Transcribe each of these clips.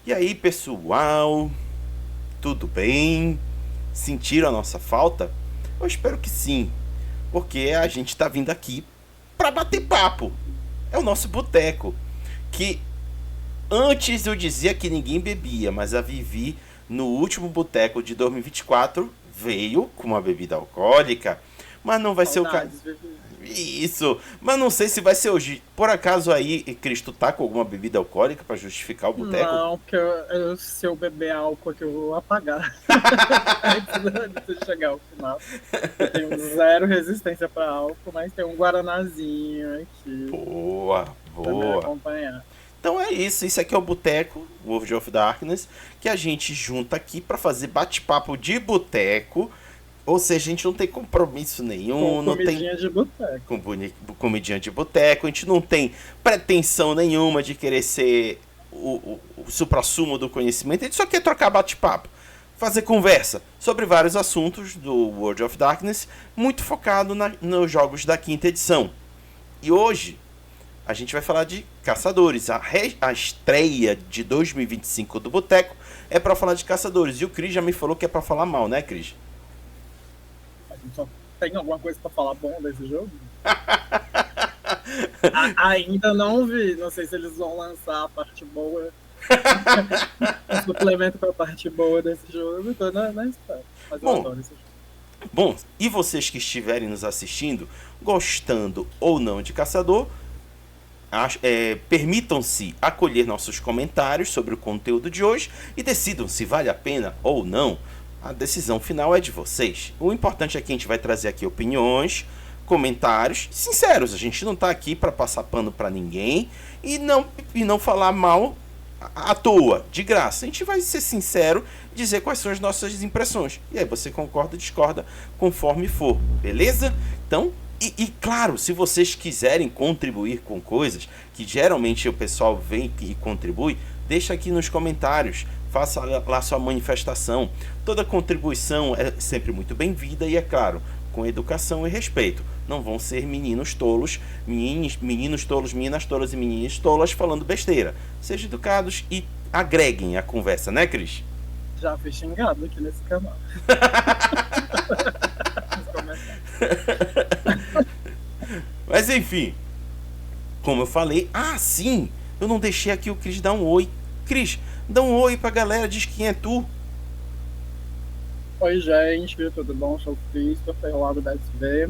E aí, pessoal, tudo bem? Sentiram a nossa falta? Eu espero que sim, porque a gente tá vindo aqui para bater papo. É o nosso boteco, que antes eu dizia que ninguém bebia, mas a Vivi, no último boteco de 2024, veio com uma bebida alcoólica, mas não vai ser o caso. Saudades, Vivi. Isso, mas não sei se vai ser hoje. Por acaso aí, Cristo tá com alguma bebida alcoólica para justificar o boteco? Não, porque se eu beber álcool aqui, eu vou apagar antes de chegar ao final. Eu tenho zero resistência para álcool, mas tem um guaranazinho aqui Boa, para me boa. acompanhar. Então é isso aqui é o Boteco, World of Darkness, que a gente junta aqui para fazer bate-papo de boteco, ou seja, a gente não tem compromisso Com nenhum, não tem comidinha de boteco. comidinha de boteco, a gente não tem pretensão nenhuma de querer ser o suprassumo do conhecimento, a gente só quer trocar bate-papo, fazer conversa sobre vários assuntos do World of Darkness, muito focado nos jogos da quinta edição. E hoje a gente vai falar de Caçadores. A estreia de 2025 do Boteco é pra falar de Caçadores. E o Cris já me falou que é pra falar mal, né, Cris? A gente só tem alguma coisa para falar bom desse jogo? Ainda não vi, não sei se eles vão lançar a parte boa, um suplemento para a parte boa desse jogo, então na espera. Mas eu Bom, adoro esse jogo. bom, e vocês que estiverem nos assistindo, gostando ou não de Caçador, permitam-se acolher nossos comentários sobre o conteúdo de hoje e decidam se vale a pena ou não. A decisão final é de vocês. O importante é que a gente vai trazer aqui opiniões, comentários sinceros. A gente não está aqui para passar pano para ninguém e não falar mal à toa, de graça. A gente vai ser sincero, dizer quais são as nossas impressões. E aí você concorda ou discorda conforme for, beleza? Então, claro, se vocês quiserem contribuir com coisas, que geralmente o pessoal vem e contribui, deixa aqui nos comentários, faça lá sua manifestação. Toda contribuição é sempre muito bem-vinda e, é claro, com educação e respeito. Não vão ser meninos tolos, meninos tolos, meninas tolas e meninas tolas falando besteira. Sejam educados e agreguem a conversa, né, Cris? Já fui xingado aqui nesse canal. Nos comentários. Mas enfim, como eu falei, sim, eu não deixei aqui o Cris dar um oi. Cris, dá um oi pra galera, diz quem é tu. Oi, gente, tudo bom? Sou o Christopher, lá do BSV.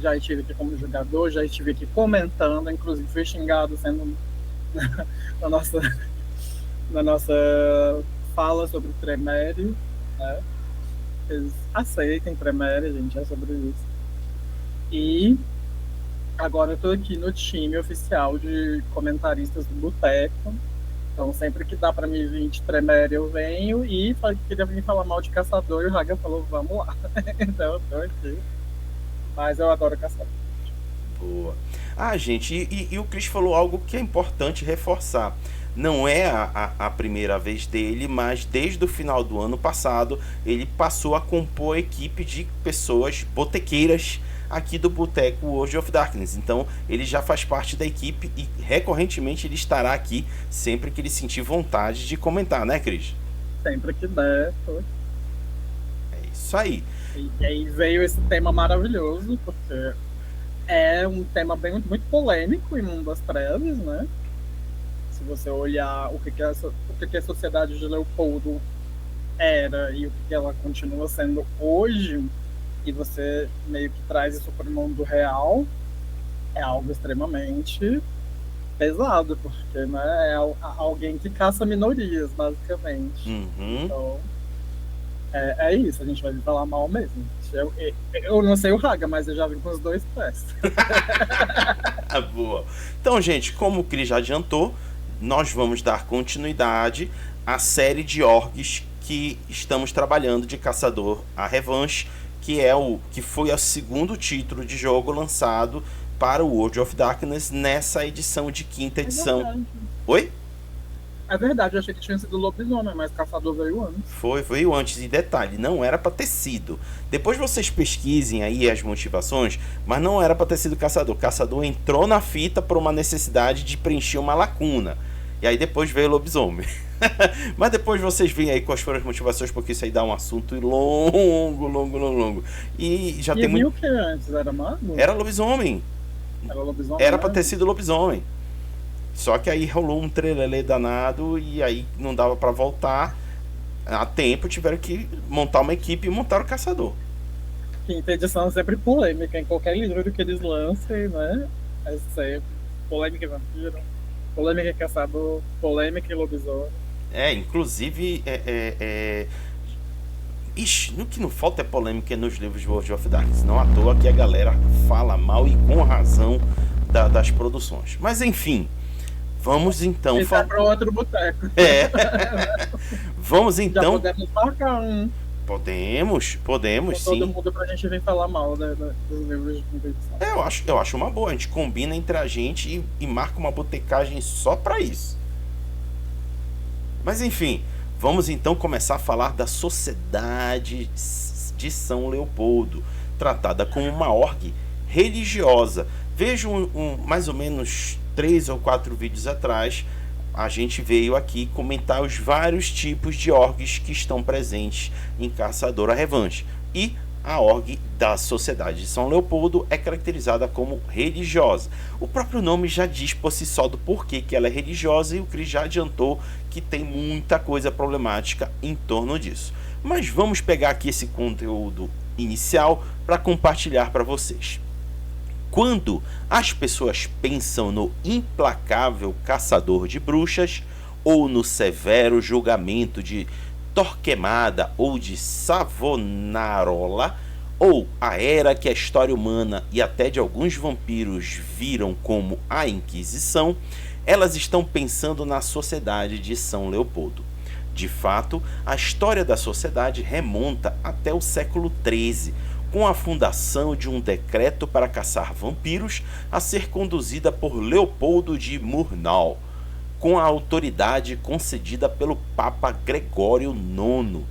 Já estive aqui como jogador, já estive aqui comentando, inclusive fui xingado sendo na nossa, na nossa fala sobre o Tremere, né? Eles aceitem Tremere, gente, é sobre isso. E agora eu tô aqui no time oficial de comentaristas do Boteco. Então, sempre que dá pra mim vir de Tremere, eu venho. E queria vir falar mal de Caçador. E o Raga falou, vamos lá. Então, eu tô aqui. Mas eu adoro Caçador. Boa. Gente, e o Chris falou algo que é importante reforçar. Não é a primeira vez dele, mas desde o final do ano passado ele passou a compor a equipe de pessoas botequeiras aqui do Boteco World of Darkness. Então ele já faz parte da equipe e recorrentemente ele estará aqui sempre que ele sentir vontade de comentar, né, Cris? Sempre que der, tô aqui. É isso aí. E aí veio esse tema maravilhoso, porque é um tema bem, muito polêmico em Mundo das Trevas, né? Se você olhar o que a sociedade de Leopoldo era e o que ela continua sendo hoje, e você meio que traz isso para o mundo real, é algo extremamente pesado, porque, né, é alguém que caça minorias, basicamente. Uhum. Então, é isso, a gente vai vir falar mal mesmo. Eu não sei o Raga, mas eu já vim com os dois pés. Boa. Então, gente, como o Cris já adiantou, nós vamos dar continuidade à série de orgs que estamos trabalhando de Caçador à Revanche, que foi o segundo título de jogo lançado para o World of Darkness nessa edição de quinta É edição. verdade. Oi? É verdade, eu achei que tinha sido lobisomem, mas Caçador veio antes. Veio antes, e detalhe, não era para ter sido. Depois vocês pesquisem aí as motivações, mas não era para ter sido Caçador. Caçador entrou na fita por uma necessidade de preencher uma lacuna. E aí depois veio o lobisomem. Mas depois vocês veem aí quais foram as motivações, porque isso aí dá um assunto longo. E já tem muito. O que antes? Era mago? Era lobisomem. Era lobisomem? Era pra ter sido lobisomem. Só que aí rolou um trelelê danado e aí não dava pra voltar a tempo, tiveram que montar uma equipe e montar o caçador. Quinta edição é sempre polêmica em qualquer livro que eles lancem, né? É sempre polêmica e vampiro, polêmica e caçador, polêmica e lobisomem. Inclusive, Ixi, no que não falta é polêmica nos livros de World of Darkness. Não à toa que a galera fala mal e com razão das produções. Mas enfim, vamos então falar para outro boteco. Vamos então. Já podemos marcar um. Podemos com sim. Todo mundo pra gente vir falar mal dos livros de competição. Eu acho uma boa. A gente combina entre a gente e marca uma botecagem só pra isso. Mas enfim, vamos então começar a falar da Sociedade de São Leopoldo, tratada como uma org religiosa. Vejo mais ou menos 3 ou 4 vídeos atrás, a gente veio aqui comentar os vários tipos de orgs que estão presentes em Caçador à Revanche. E a org da Sociedade de São Leopoldo é caracterizada como religiosa. O próprio nome já diz por si só do porquê que ela é religiosa, e o Cris já adiantou que tem muita coisa problemática em torno disso. Mas vamos pegar aqui esse conteúdo inicial para compartilhar para vocês. Quando as pessoas pensam no implacável caçador de bruxas, ou no severo julgamento de Torquemada ou de Savonarola, ou a era que a história humana e até de alguns vampiros viram como a Inquisição, elas estão pensando na Sociedade de São Leopoldo. De fato, a história da sociedade remonta até o século XIII, com a fundação de um decreto para caçar vampiros a ser conduzida por Leopoldo de Murnau, com a autoridade concedida pelo Papa Gregório IX.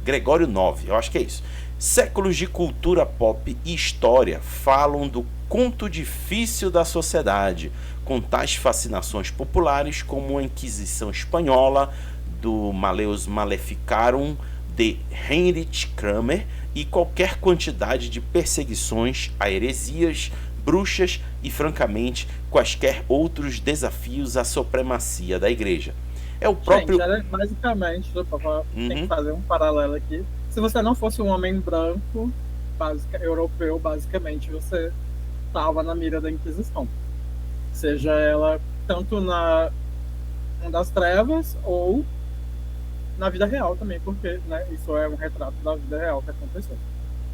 Gregório IX, eu acho que é isso. Séculos de cultura pop e história falam do conto difícil da sociedade, com tais fascinações populares como a Inquisição Espanhola, do Maleus Maleficarum, de Heinrich Kramer, e qualquer quantidade de perseguições a heresias, bruxas e, francamente, quaisquer outros desafios à supremacia da igreja. É o próprio... Gente, basicamente, tem que fazer um paralelo aqui. Se você não fosse um homem branco, europeu, basicamente, você estava na mira da Inquisição. Seja ela tanto na das trevas ou na vida real também, porque, né, isso é um retrato da vida real que aconteceu.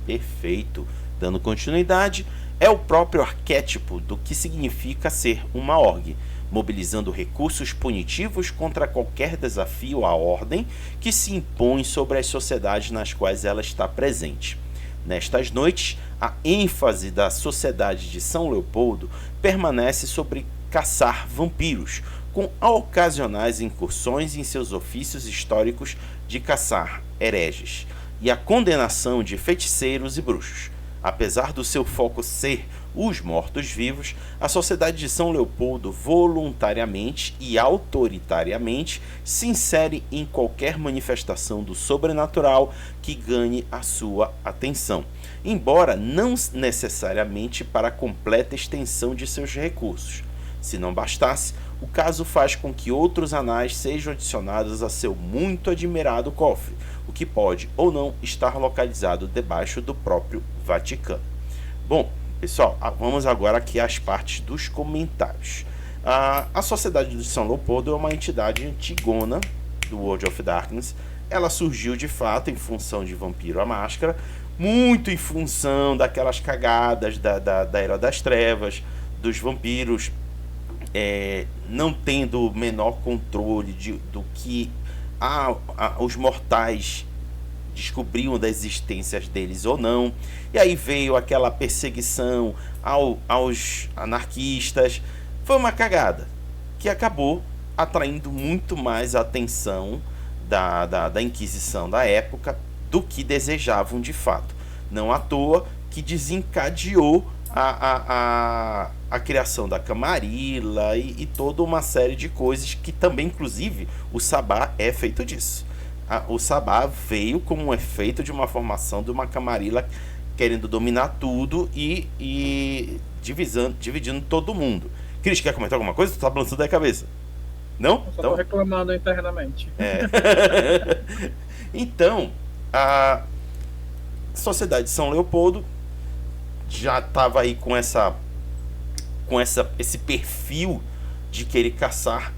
Perfeito. Dando continuidade, é o próprio arquétipo do que significa ser uma org, mobilizando recursos punitivos contra qualquer desafio à ordem que se impõe sobre as sociedades nas quais ela está presente. Nestas noites, a ênfase da Sociedade de São Leopoldo permanece sobre caçar vampiros, com ocasionais incursões em seus ofícios históricos de caçar hereges, e a condenação de feiticeiros e bruxos. Apesar do seu foco ser os mortos-vivos, a Sociedade de São Leopoldo voluntariamente e autoritariamente se insere em qualquer manifestação do sobrenatural que ganhe a sua atenção, embora não necessariamente para a completa extensão de seus recursos. Se não bastasse, o caso faz com que outros anais sejam adicionados a seu muito admirado cofre, o que pode ou não estar localizado debaixo do próprio Vaticano. Bom, pessoal, vamos agora aqui às partes dos comentários. A Sociedade de São Leopoldo é uma entidade antigona do World of Darkness. Ela surgiu de fato em função de Vampiro à Máscara, muito em função daquelas cagadas da Era das Trevas, dos vampiros não tendo o menor controle do que os mortais descobriam da existência deles ou não. E aí veio aquela perseguição aos anarquistas. Foi uma cagada que acabou atraindo muito mais a atenção da Inquisição da época do que desejavam de fato. Não à toa que desencadeou a criação da Camarilla e toda uma série de coisas que também, inclusive, o Sabá é feito disso. O Sabá veio como um efeito de uma formação de uma Camarilla querendo dominar tudo e dividindo todo mundo. Cris, quer comentar alguma coisa? Tu tá balançando a cabeça? Não? Eu só tô Então, reclamando internamente. então, a Sociedade de São Leopoldo já estava aí esse perfil de querer caçar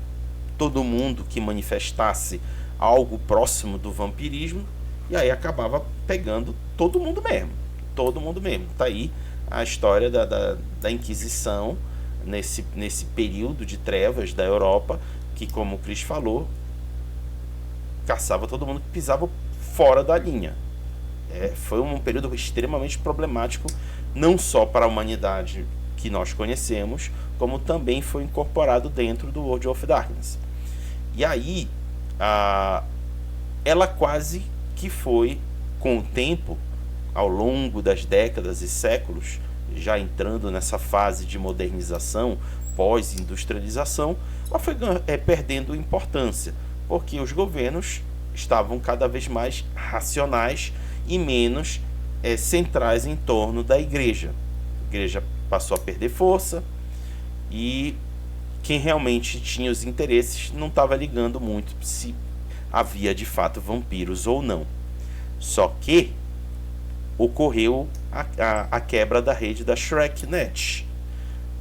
todo mundo que manifestasse algo próximo do vampirismo, e aí acabava pegando todo mundo mesmo. Todo mundo mesmo. Tá aí a história da Inquisição nesse período de trevas da Europa, que, como o Chris falou, caçava todo mundo que pisava fora da linha. Foi um período extremamente problemático, não só para a humanidade que nós conhecemos, como também foi incorporado dentro do World of Darkness. E aí, ela quase que foi, com o tempo, ao longo das décadas e séculos, já entrando nessa fase de modernização, pós-industrialização, ela foi perdendo importância, porque os governos estavam cada vez mais racionais e menos centrais em torno da igreja. A igreja passou a perder força e quem realmente tinha os interesses não estava ligando muito se havia de fato vampiros ou não. Só que ocorreu a quebra da rede da ShrekNet.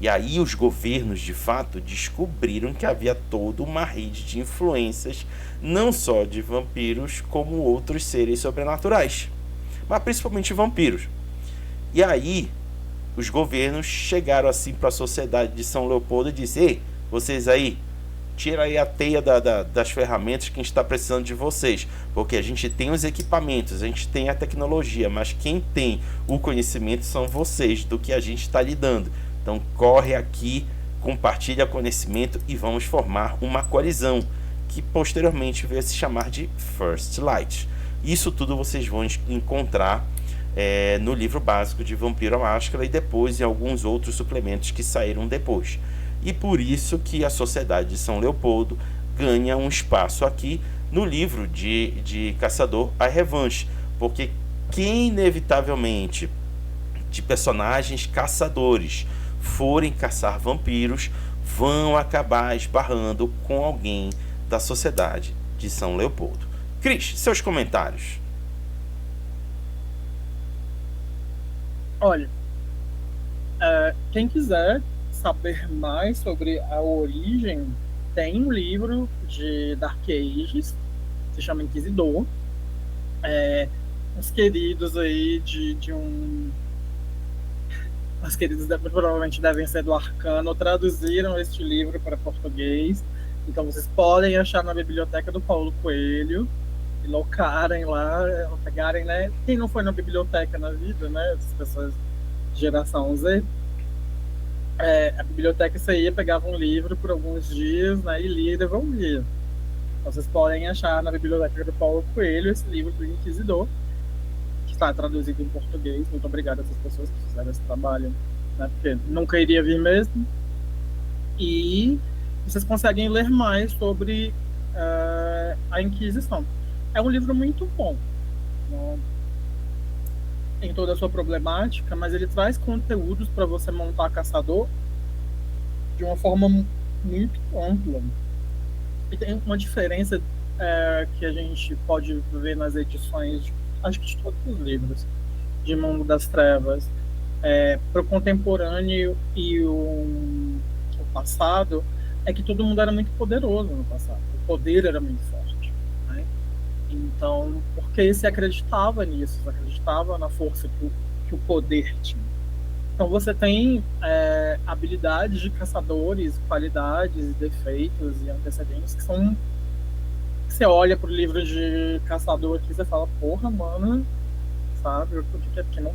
E aí os governos de fato descobriram que havia toda uma rede de influências, não só de vampiros, como outros seres sobrenaturais, mas principalmente vampiros. E aí os governos chegaram assim para a sociedade de São Leopoldo e disseram: ei, vocês aí, tira aí a teia das ferramentas que a gente está precisando de vocês, porque a gente tem os equipamentos, a gente tem a tecnologia, mas quem tem o conhecimento são vocês, do que a gente está lidando. Então corre aqui, compartilha conhecimento e vamos formar uma coalizão, que posteriormente veio a se chamar de First Light. Isso tudo vocês vão encontrar no livro básico de Vampiro à Máscara e depois em alguns outros suplementos que saíram depois. E por isso que a Sociedade de São Leopoldo ganha um espaço aqui no livro de Caçador à Revanche, porque quem inevitavelmente de personagens caçadores forem caçar vampiros vão acabar esbarrando com alguém da Sociedade de São Leopoldo. Cris, seus comentários. Olha, quem quiser saber mais sobre a origem, tem um livro de Dark Ages, se chama Inquisidor. Os queridos aí os queridos provavelmente devem ser do Arcano, traduziram este livro para português, então vocês podem achar na biblioteca do Paulo Coelho e locarem lá, pegarem, né? Quem não foi na biblioteca na vida, né? As pessoas de geração Z, a biblioteca saía, pegava um livro por alguns dias, né, e lia e devolvia. Então, vocês podem achar na biblioteca do Paulo Coelho esse livro do Inquisidor, que está traduzido em português. Muito obrigado a essas pessoas que fizeram esse trabalho, né, porque nunca iria vir mesmo. E vocês conseguem ler mais sobre a Inquisição. É um livro muito bom, né, em toda a sua problemática, mas ele traz conteúdos para você montar caçador de uma forma muito ampla. E tem uma diferença que a gente pode ver nas edições, acho que de todos os livros, de Mundo das Trevas, para o contemporâneo e o passado, é que todo mundo era muito poderoso no passado. O poder era muito forte, né? Então, porque se acreditava nisso, se acreditava na força que o poder tinha. Então, você tem habilidades de caçadores, qualidades, defeitos e antecedentes que são... Você olha pro livro de caçador aqui e você fala, porra, mano, sabe? Porque não...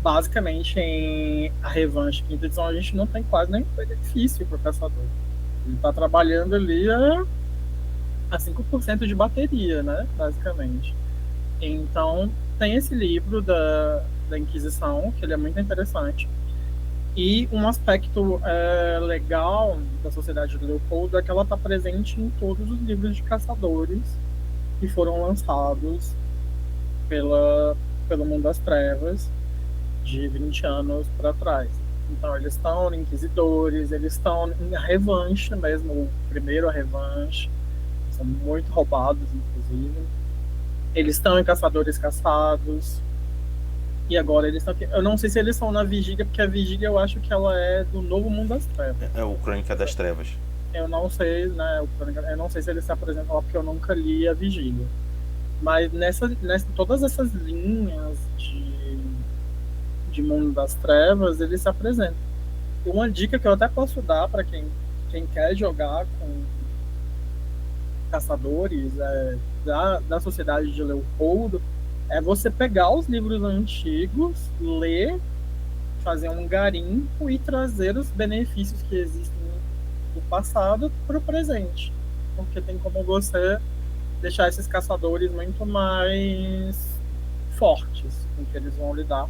Basicamente, em A Revanche, quinta edição, a gente não tem quase nenhum benefício pro caçador. Ele tá trabalhando ali a 5% de bateria, né? Basicamente. Então, tem esse livro da Inquisição, que ele é muito interessante. E um aspecto legal da Sociedade de Leopoldo é que ela está presente em todos os livros de caçadores que foram lançados pelo Mundo das Trevas de 20 anos para trás. Então, eles estão em Inquisidores, eles estão em A Revanche mesmo, o primeiro A Revanche, são muito roubados, inclusive. Eles estão em Caçadores Caçados, e agora eles estão aqui. Eu não sei se eles são na Vigília, porque a Vigília eu acho que ela é do Novo Mundo das Trevas. É o Crônica das Trevas. Eu não sei, né? Eu não sei se eles se apresentam lá, porque eu nunca li a Vigília. Mas todas essas linhas de Mundo das Trevas, eles se apresentam. E uma dica que eu até posso dar para quem quer jogar com caçadores da Sociedade de Leopoldo é você pegar os livros antigos, ler, fazer um garimpo e trazer os benefícios que existem do passado para o presente. Porque tem como você deixar esses caçadores muito mais fortes com que eles vão lidar.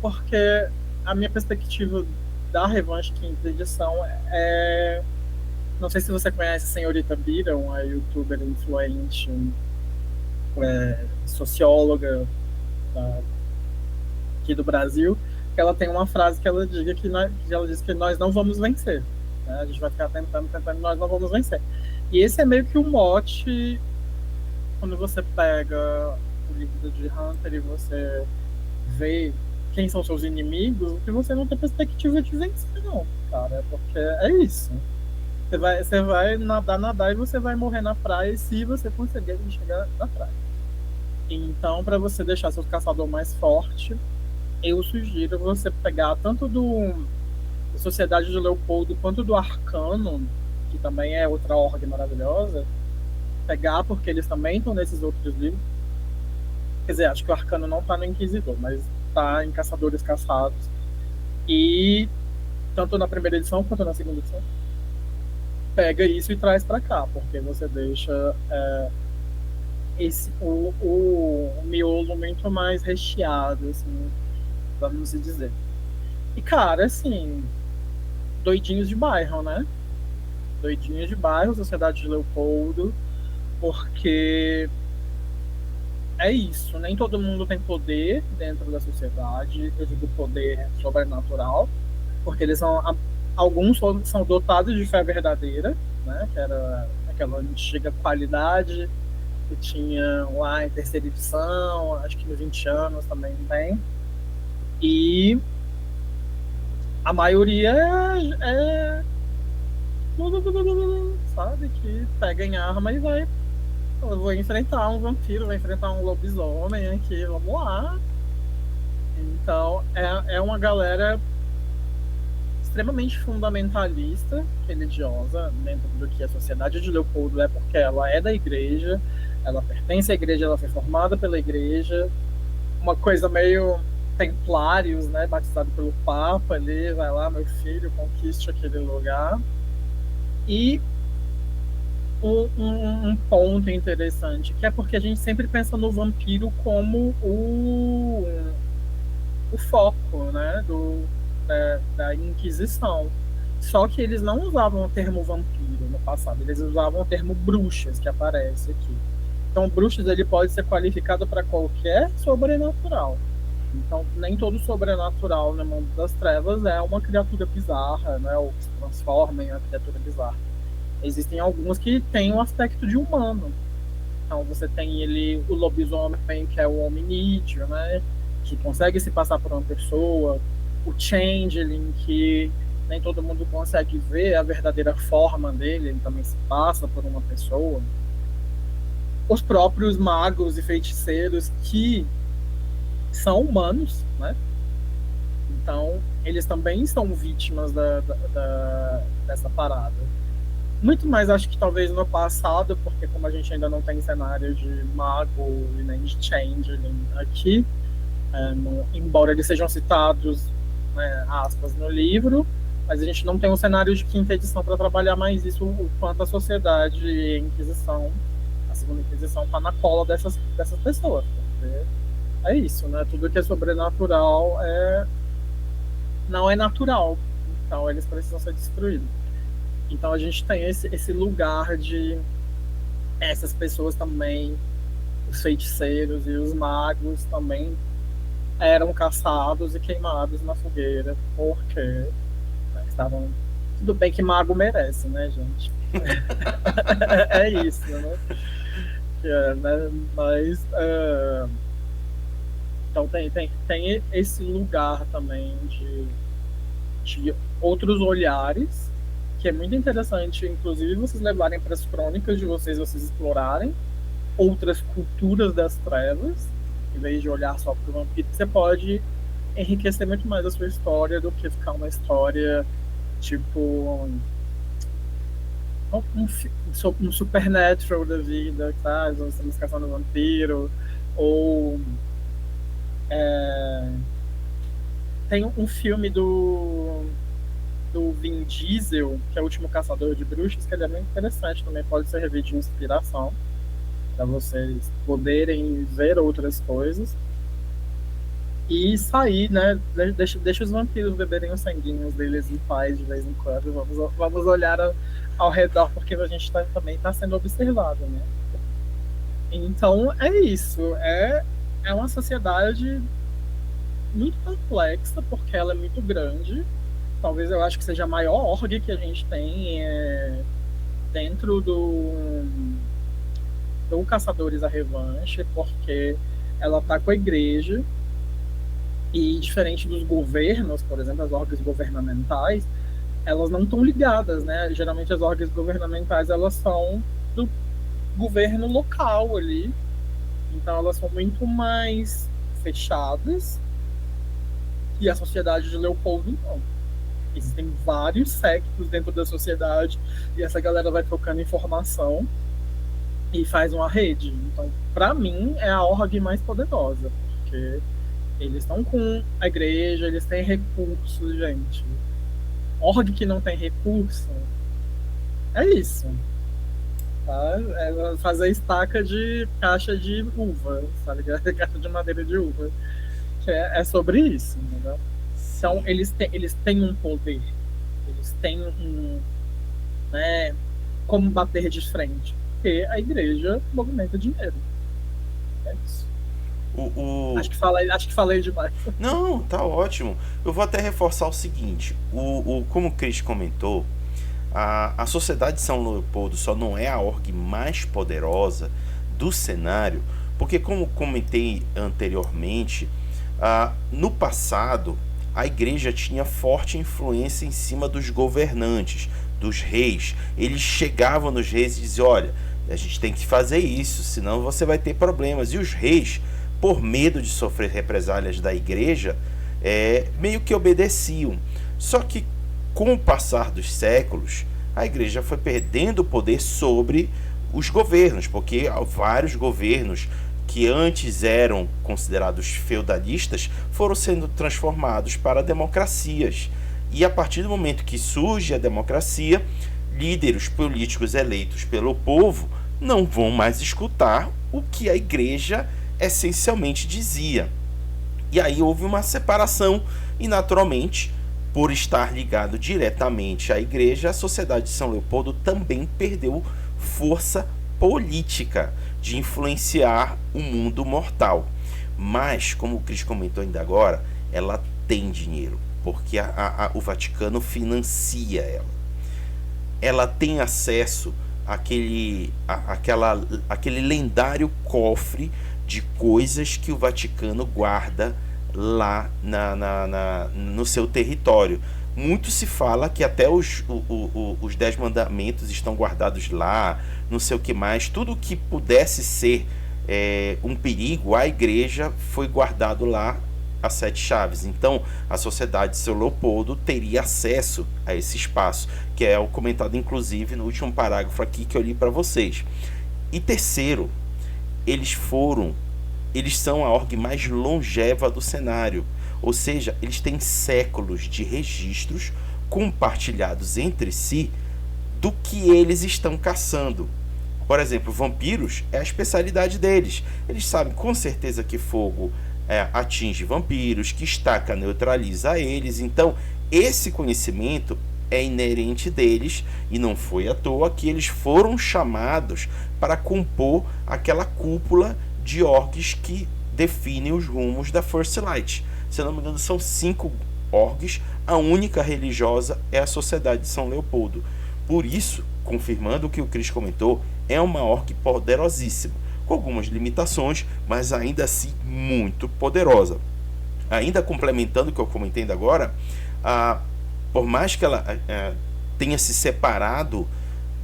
Porque a minha perspectiva da Revanche Quinta Edição é... Não sei se você conhece a Senhorita Bira, uma youtuber influente, socióloga aqui do Brasil, que ela tem uma frase que ela diz que nós não vamos vencer. Né? A gente vai ficar tentando, nós não vamos vencer. E esse é meio que o mote quando você pega o livro de Hunter e você vê quem são seus inimigos, que você não tem perspectiva de vencer, não, cara. Porque é isso. Você vai nadar e você vai morrer na praia se você conseguir chegar na praia. Então, para você deixar seu caçador mais forte, eu sugiro você pegar tanto da Sociedade de Leopoldo quanto do Arcano, que também é outra org maravilhosa, pegar, porque eles também estão nesses outros livros. Quer dizer, acho que o Arcano não está no Inquisidor, mas está em Caçadores Caçados. E tanto na primeira edição quanto na segunda edição, pega isso e traz para cá, porque você deixa o miolo muito mais recheado, assim, vamos dizer. E, cara, assim, doidinhos de bairro, né? Doidinhos de bairro, Sociedade de Leopoldo, porque é isso, nem todo mundo tem poder dentro da sociedade, eu digo poder sobrenatural, porque alguns são dotados de fé verdadeira, né? Que era aquela antiga qualidade que tinha lá em terceira edição, acho que nos 20 anos também tem. E a maioria sabe, que pega em arma e vai. Eu vou enfrentar um vampiro, vou enfrentar um lobisomem aqui, vamos lá. Então, é uma galera extremamente fundamentalista, religiosa, dentro do que a Sociedade de Leopoldo é, porque ela é da igreja, ela pertence à igreja, ela foi formada pela igreja, uma coisa meio templários, né, batizado pelo Papa ali, vai lá, meu filho, conquiste aquele lugar. E um ponto interessante, que é porque a gente sempre pensa no vampiro como o foco, né, da Inquisição. Só que eles não usavam o termo vampiro no passado, eles usavam o termo bruxas, que aparece aqui. Então, bruxas ele pode ser qualificado para qualquer sobrenatural. Então, nem todo sobrenatural no mundo das trevas é uma criatura bizarra, né, ou que se transforma em uma criatura bizarra. Existem alguns que têm um aspecto de humano. Então, você tem o lobisomem, que é o hominídeo, né, que consegue se passar por uma pessoa. O changeling, que nem todo mundo consegue ver a verdadeira forma dele, ele também se passa por uma pessoa. Os próprios magos e feiticeiros, que são humanos, né? Então, eles também são vítimas dessa parada. Muito mais, acho que talvez no passado, porque como a gente ainda não tem cenário de mago e nem de changeling aqui, embora eles sejam citados, né, aspas, no livro, mas a gente não tem um cenário de quinta edição para trabalhar mais isso, o quanto a sociedade e a Inquisição, a segunda Inquisição, está na cola dessas pessoas. Porque é isso, né? Tudo que é sobrenatural é não é natural. Então eles precisam ser destruídos. Então a gente tem esse lugar de essas pessoas também, os feiticeiros e os magos também eram caçados e queimados na fogueira, porque estavam. Tudo bem que mago merece, né, gente? É isso, né? Né? Mas. Então tem esse lugar também de outros olhares, que é muito interessante, inclusive vocês levarem para as crônicas de vocês explorarem outras culturas das trevas, em vez de olhar só para o vampiro, você pode enriquecer muito mais a sua história do que ficar uma história tipo um Supernatural da vida, tá? Nós estamos caçando vampiro, ou tem um filme do Vin Diesel, que é o Último Caçador de Bruxas, que ele é muito interessante, também pode servir de inspiração para vocês poderem ver outras coisas e sair, né? Deixa os vampiros beberem os sanguinhos deles em paz de vez em quando. Vamos olhar ao redor, porque a gente também está sendo observado, né? Então é isso. É uma sociedade muito complexa, porque ela é muito grande. Talvez eu acho que seja a maior org que a gente tem dentro do Caçadores à Revanche, porque ela tá com a igreja e, diferente dos governos, por exemplo, as orgs governamentais, elas não estão ligadas, né? Geralmente as orgs governamentais, elas são do governo local ali, então elas são muito mais fechadas, e a sociedade de Leopoldo não. Existem vários sectos dentro da sociedade, e essa galera vai trocando informação e faz uma rede. Então, para mim, é a org mais poderosa, porque eles estão com a igreja, eles têm recursos, gente. Org que não tem recurso, é isso. Tá? É fazer estaca de caixa de uva, sabe? Caixa de madeira de uva. Que é sobre isso, entendeu? Então, eles têm um poder. Eles têm né, como bater de frente. Porque a igreja movimenta dinheiro. É isso. Acho que falei demais. Não, tá ótimo. Eu vou até reforçar o seguinte: como o Chris comentou, a Sociedade de São Leopoldo só não é a org mais poderosa do cenário, porque, como comentei anteriormente, no passado a igreja tinha forte influência em cima dos governantes, dos reis. Eles chegavam nos reis e diziam: olha, a gente tem que fazer isso, senão você vai ter problemas. E os reis, por medo de sofrer represálias da igreja, meio que obedeciam. Só que, com o passar dos séculos, a igreja foi perdendo o poder sobre os governos, porque vários governos que antes eram considerados feudalistas foram sendo transformados para democracias. E a partir do momento que surge a democracia, líderes políticos eleitos pelo povo não vão mais escutar o que a igreja essencialmente dizia. E aí houve uma separação e, naturalmente, por estar ligado diretamente à igreja, a Sociedade de São Leopoldo também perdeu força política de influenciar o mundo mortal. Mas, como o Chris comentou ainda agora, ela tem dinheiro, porque o Vaticano financia ela. Ela tem acesso àquele lendário cofre de coisas que o Vaticano guarda lá no seu território. Muito se fala que até os 10 mandamentos estão guardados lá, não sei o que mais. Tudo que pudesse ser um perigo à igreja foi guardado lá às 7 chaves. Então a Sociedade de São Leopoldo teria acesso a esse espaço, que é o comentado inclusive no último parágrafo aqui que eu li para vocês. E terceiro, eles são a org mais longeva do cenário. Ou seja, eles têm séculos de registros compartilhados entre si do que eles estão caçando. Por exemplo, vampiros é a especialidade deles. Eles sabem com certeza que fogo atinge vampiros, que estaca, neutraliza eles. Então, esse conhecimento é inerente deles e não foi à toa que eles foram chamados para compor aquela cúpula de orcs que definem os rumos da First Light. Se eu não me engano, são 5 orcs, a única religiosa é a Sociedade de São Leopoldo. Por isso, confirmando o que o Chris comentou, é uma orc poderosíssima, com algumas limitações, mas ainda assim muito poderosa. Ainda complementando o que eu comentei ainda agora, por mais que ela tenha se separado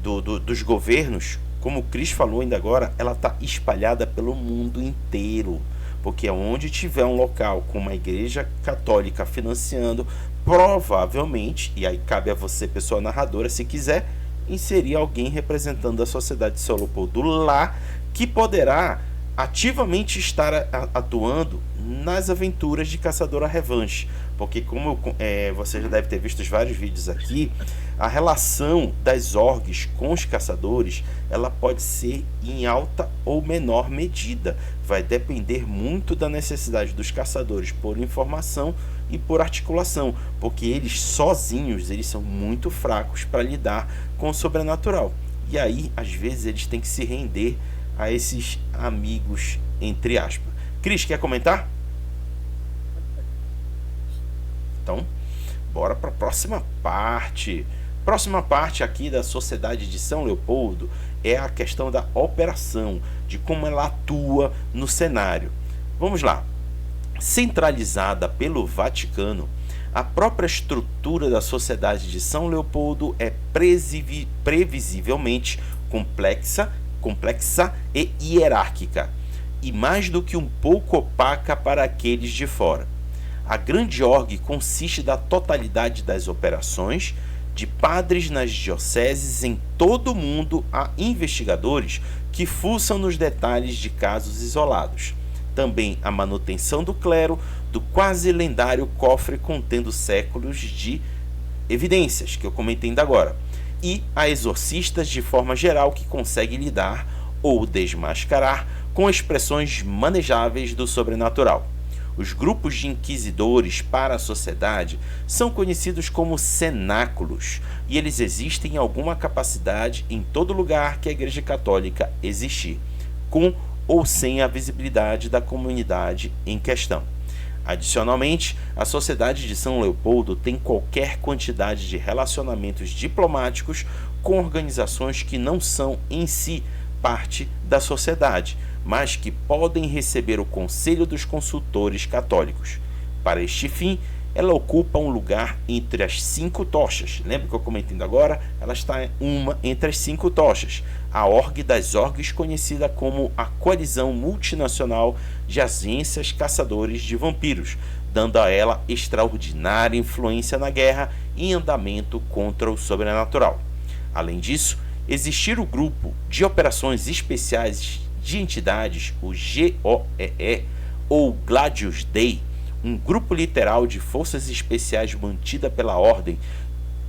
dos governos, como o Chris falou ainda agora, ela está espalhada pelo mundo inteiro. Porque onde tiver um local com uma igreja católica financiando, provavelmente, e aí cabe a você, pessoa narradora, se quiser, inserir alguém representando a Sociedade de São Leopoldo lá, que poderá ativamente estar atuando nas aventuras de Caçadora Revanche. Porque como você já deve ter visto os vários vídeos aqui, a relação das orgs com os caçadores, ela pode ser em alta ou menor medida. Vai depender muito da necessidade dos caçadores por informação e por articulação, porque eles sozinhos eles são muito fracos para lidar com o sobrenatural. E aí, às vezes, eles têm que se render a esses amigos, entre aspas. Cris, quer comentar? Então, bora para a próxima parte. Próxima parte aqui da Sociedade de São Leopoldo é a questão da operação, de como ela atua no cenário. Vamos lá. Centralizada pelo Vaticano, a própria estrutura da Sociedade de São Leopoldo é previsivelmente complexa e hierárquica, e mais do que um pouco opaca para aqueles de fora. A grande org consiste da totalidade das operações, de padres nas dioceses em todo o mundo a investigadores que fuçam nos detalhes de casos isolados. Também a manutenção do clero do quase lendário cofre contendo séculos de evidências, que eu comentei ainda agora, e a exorcistas de forma geral que conseguem lidar ou desmascarar com expressões manejáveis do sobrenatural. Os grupos de inquisidores para a sociedade são conhecidos como cenáculos, e eles existem em alguma capacidade em todo lugar que a Igreja Católica existir, com ou sem a visibilidade da comunidade em questão. Adicionalmente, a Sociedade de São Leopoldo tem qualquer quantidade de relacionamentos diplomáticos com organizações que não são em si parte da sociedade, mas que podem receber o conselho dos consultores católicos. Para este fim, ela ocupa um lugar entre as 5 tochas. Lembra que eu comentei ainda agora? Ela está uma entre as 5 tochas. A org das orgs, conhecida como a Coalizão Multinacional de Agências Caçadores de Vampiros, dando a ela extraordinária influência na guerra e andamento contra o sobrenatural. Além disso, existir o Grupo de Operações Especiais de Entidades, o GOEE, ou Gladius Dei, um grupo literal de forças especiais mantida pela Ordem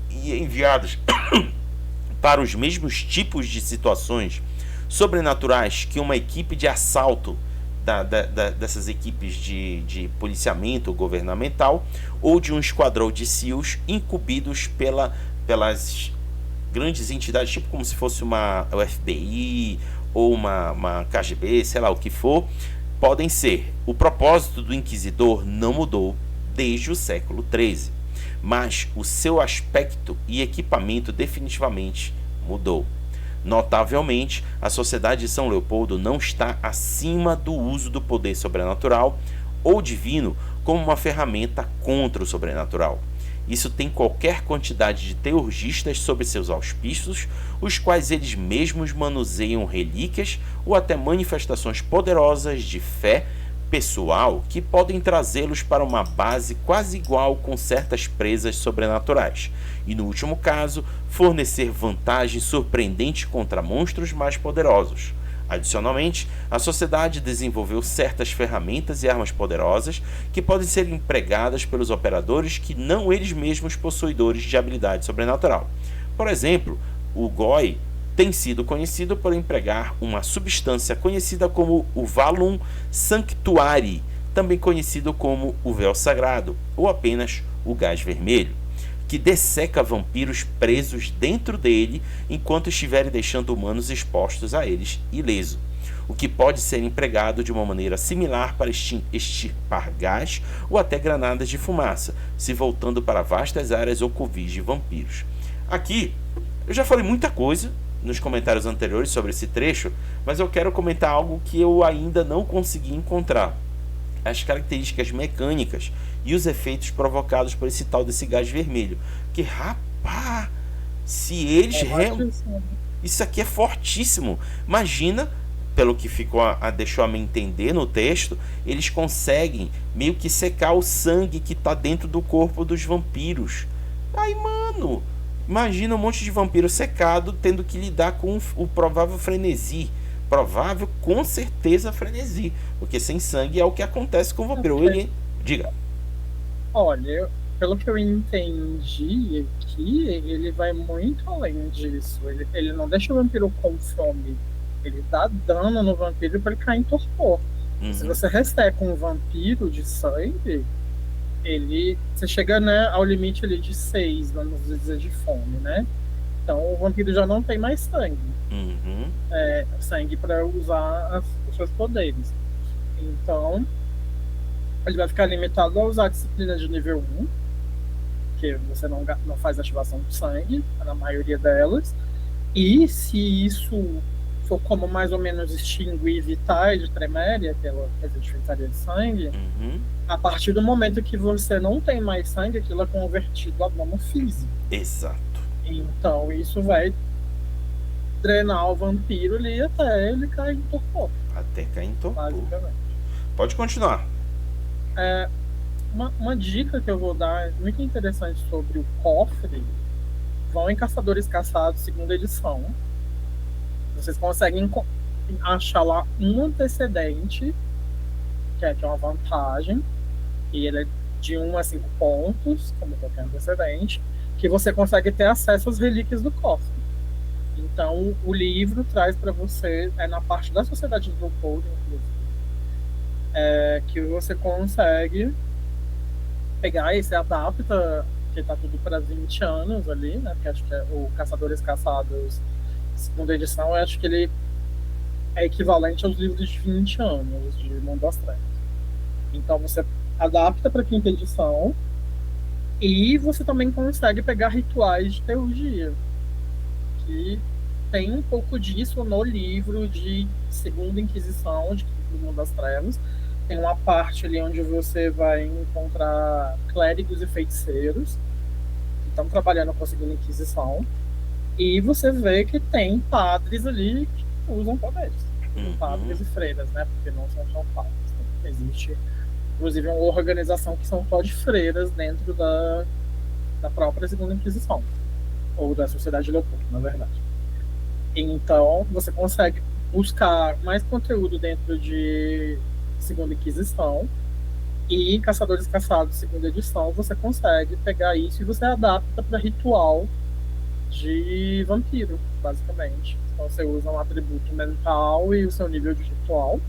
e enviados para os mesmos tipos de situações sobrenaturais que uma equipe de assalto dessas equipes de policiamento governamental ou de um esquadrão de SEALs incumbidos pelas grandes entidades, tipo como se fosse uma FBI ou uma KGB, sei lá o que for, podem ser. O propósito do Inquisidor não mudou desde o século XIII, mas o seu aspecto e equipamento definitivamente mudou. Notavelmente, a Sociedade de São Leopoldo não está acima do uso do poder sobrenatural ou divino como uma ferramenta contra o sobrenatural. Isso tem qualquer quantidade de teurgistas sob seus auspícios, os quais eles mesmos manuseiam relíquias ou até manifestações poderosas de fé pessoal que podem trazê-los para uma base quase igual com certas presas sobrenaturais, e no último caso, fornecer vantagem surpreendente contra monstros mais poderosos. Adicionalmente, a sociedade desenvolveu certas ferramentas e armas poderosas que podem ser empregadas pelos operadores que não eles mesmos possuidores de habilidade sobrenatural. Por exemplo, o GOI tem sido conhecido por empregar uma substância conhecida como o Valum Sanctuari, também conhecido como o véu sagrado, ou apenas o gás vermelho, que desseca vampiros presos dentro dele enquanto estiverem deixando humanos expostos a eles ileso, o que pode ser empregado de uma maneira similar para extirpar gás ou até granadas de fumaça, se voltando para vastas áreas ou covis de vampiros. Aqui, eu já falei muita coisa nos comentários anteriores sobre esse trecho, mas eu quero comentar algo que eu ainda não consegui encontrar: as características mecânicas e os efeitos provocados por esse tal desse gás vermelho. Que, rapaz, se eles isso aqui é fortíssimo. Imagina, pelo que deixou a me entender no texto, eles conseguem meio que secar o sangue que tá dentro do corpo dos vampiros. Aí, mano, imagina um monte de vampiro secado tendo que lidar com o provável frenesi. Provável, com certeza, frenesi. Porque sem sangue é o que acontece com o vampiro. Ele... Diga. Olha, pelo que eu entendi aqui, ele vai muito além disso. Ele não deixa o vampiro com fome. Ele dá dano no vampiro para ele cair em torpor. Se você resseca um vampiro de sangue, você chega, né, ao limite ali de 6, vamos dizer, de fome, né? Então o vampiro já não tem mais sangue. Sangue para usar os seus poderes. Então ele vai ficar limitado a usar a disciplina de nível 1, que você não faz ativação de sangue na maioria delas. E se isso for como mais ou menos extinguir Vitae de Treméria, aquela coisa de feitiçaria de sangue, a partir do momento que você não tem mais sangue, aquilo é convertido a dano físico. Exato. Então isso vai drenar o vampiro ali até ele cair em torpor. Até cair em torpor. Basicamente. Pode continuar. Uma dica que eu vou dar muito interessante sobre o cofre: vão em Caçadores Caçados, segunda edição. Vocês conseguem achar lá um antecedente, que é uma vantagem, e ele é de 1 a 5 pontos, como qualquer antecedente, que você consegue ter acesso às relíquias do cofre. Então, o livro traz para você, na parte da Sociedade do Povo, inclusive, que você consegue pegar e se adapta, que tá tudo para 20 anos ali, né? Porque acho que o Caçadores Caçados, segunda edição, eu acho que ele é equivalente aos livros de 20 anos de Mundo das Trevas. Então você adapta para quinta edição e você também consegue pegar rituais de teurgia, que tem um pouco disso no livro de Segunda Inquisição, de Mundo das Trevas. Tem uma parte ali onde você vai encontrar clérigos e feiticeiros que estão trabalhando com a Segunda Inquisição. E você vê que tem padres ali que usam poderes. Padres e freiras, né? Porque não são só padres. Né? Existe, inclusive, uma organização que são só de freiras dentro da própria Segunda Inquisição. Ou da Sociedade Leopoldo, na verdade. Então, você consegue buscar mais conteúdo dentro de Segunda Inquisição. E em Caçadores Caçados, segunda edição, você consegue pegar isso e você adapta para ritual de vampiro, basicamente. Então você usa um atributo mental e o seu nível de ritual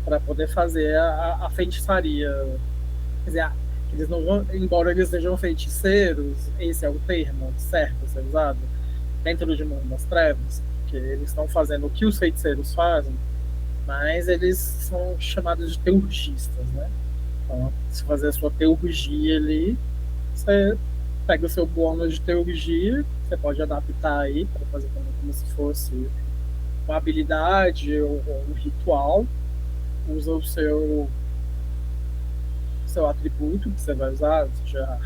para poder fazer a feitiçaria. Quer dizer, eles não vão, embora eles sejam feiticeiros, esse é o termo certo a ser usado dentro de Mundo das Trevas, porque eles estão fazendo o que os feiticeiros fazem, mas eles são chamados de teurgistas, né? Então, se fazer a sua teurgia ali, você pega o seu bônus de teurgia, você pode adaptar aí para fazer como se fosse uma habilidade ou um ritual. Usa o seu atributo que você vai usar, seja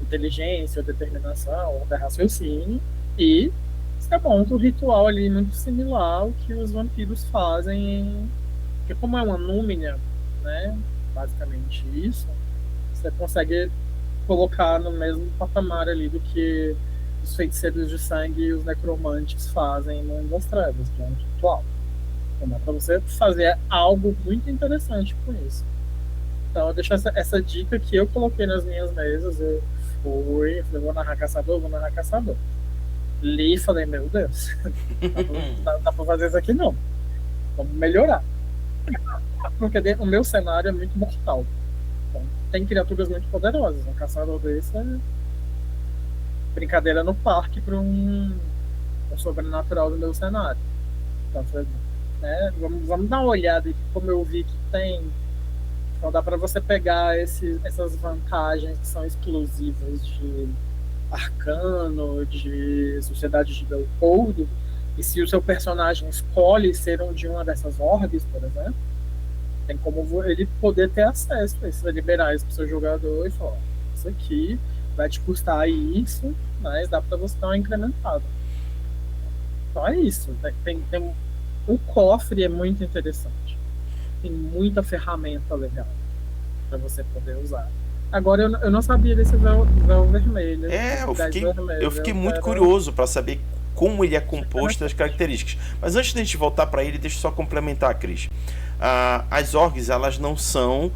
inteligência, ou determinação, ou até raciocínio, e você monta um ritual ali muito similar ao que os vampiros fazem, porque como é uma númina, né, basicamente isso, você consegue colocar no mesmo patamar ali do que os feiticeiros de sangue e os necromantes fazem no Mundo das Trevas, que é um ritual. Então dá pra você fazer algo muito interessante com isso. Então eu deixo essa dica que eu coloquei nas minhas mesas. Eu falei, vou narrar caçador. Li e falei, meu Deus, dá pra fazer isso aqui não. Vamos melhorar. Porque o meu cenário é muito mortal. Então, tem criaturas muito poderosas. Um caçador desse é brincadeira no parque para um sobrenatural do meu cenário. Então, né, vamos dar uma olhada aqui, como eu vi que tem. Então dá para você pegar essas vantagens que são exclusivas de Arcano, de Sociedade de Leopoldo, e se o seu personagem escolhe ser um de uma dessas ordens, por exemplo, tem como ele poder ter acesso a isso, vai liberar isso para o seu jogador e falar: isso aqui vai te custar isso, mas dá para você dar uma incrementada. Então é isso. O cofre é muito interessante. Tem muita ferramenta legal para você poder usar. Agora, eu não sabia desse véu vermelho. Eu fiquei muito curioso para saber como ele é composto, as características. Mas antes de a gente voltar para ele, deixa eu só complementar, Cris. As orgs, elas não são...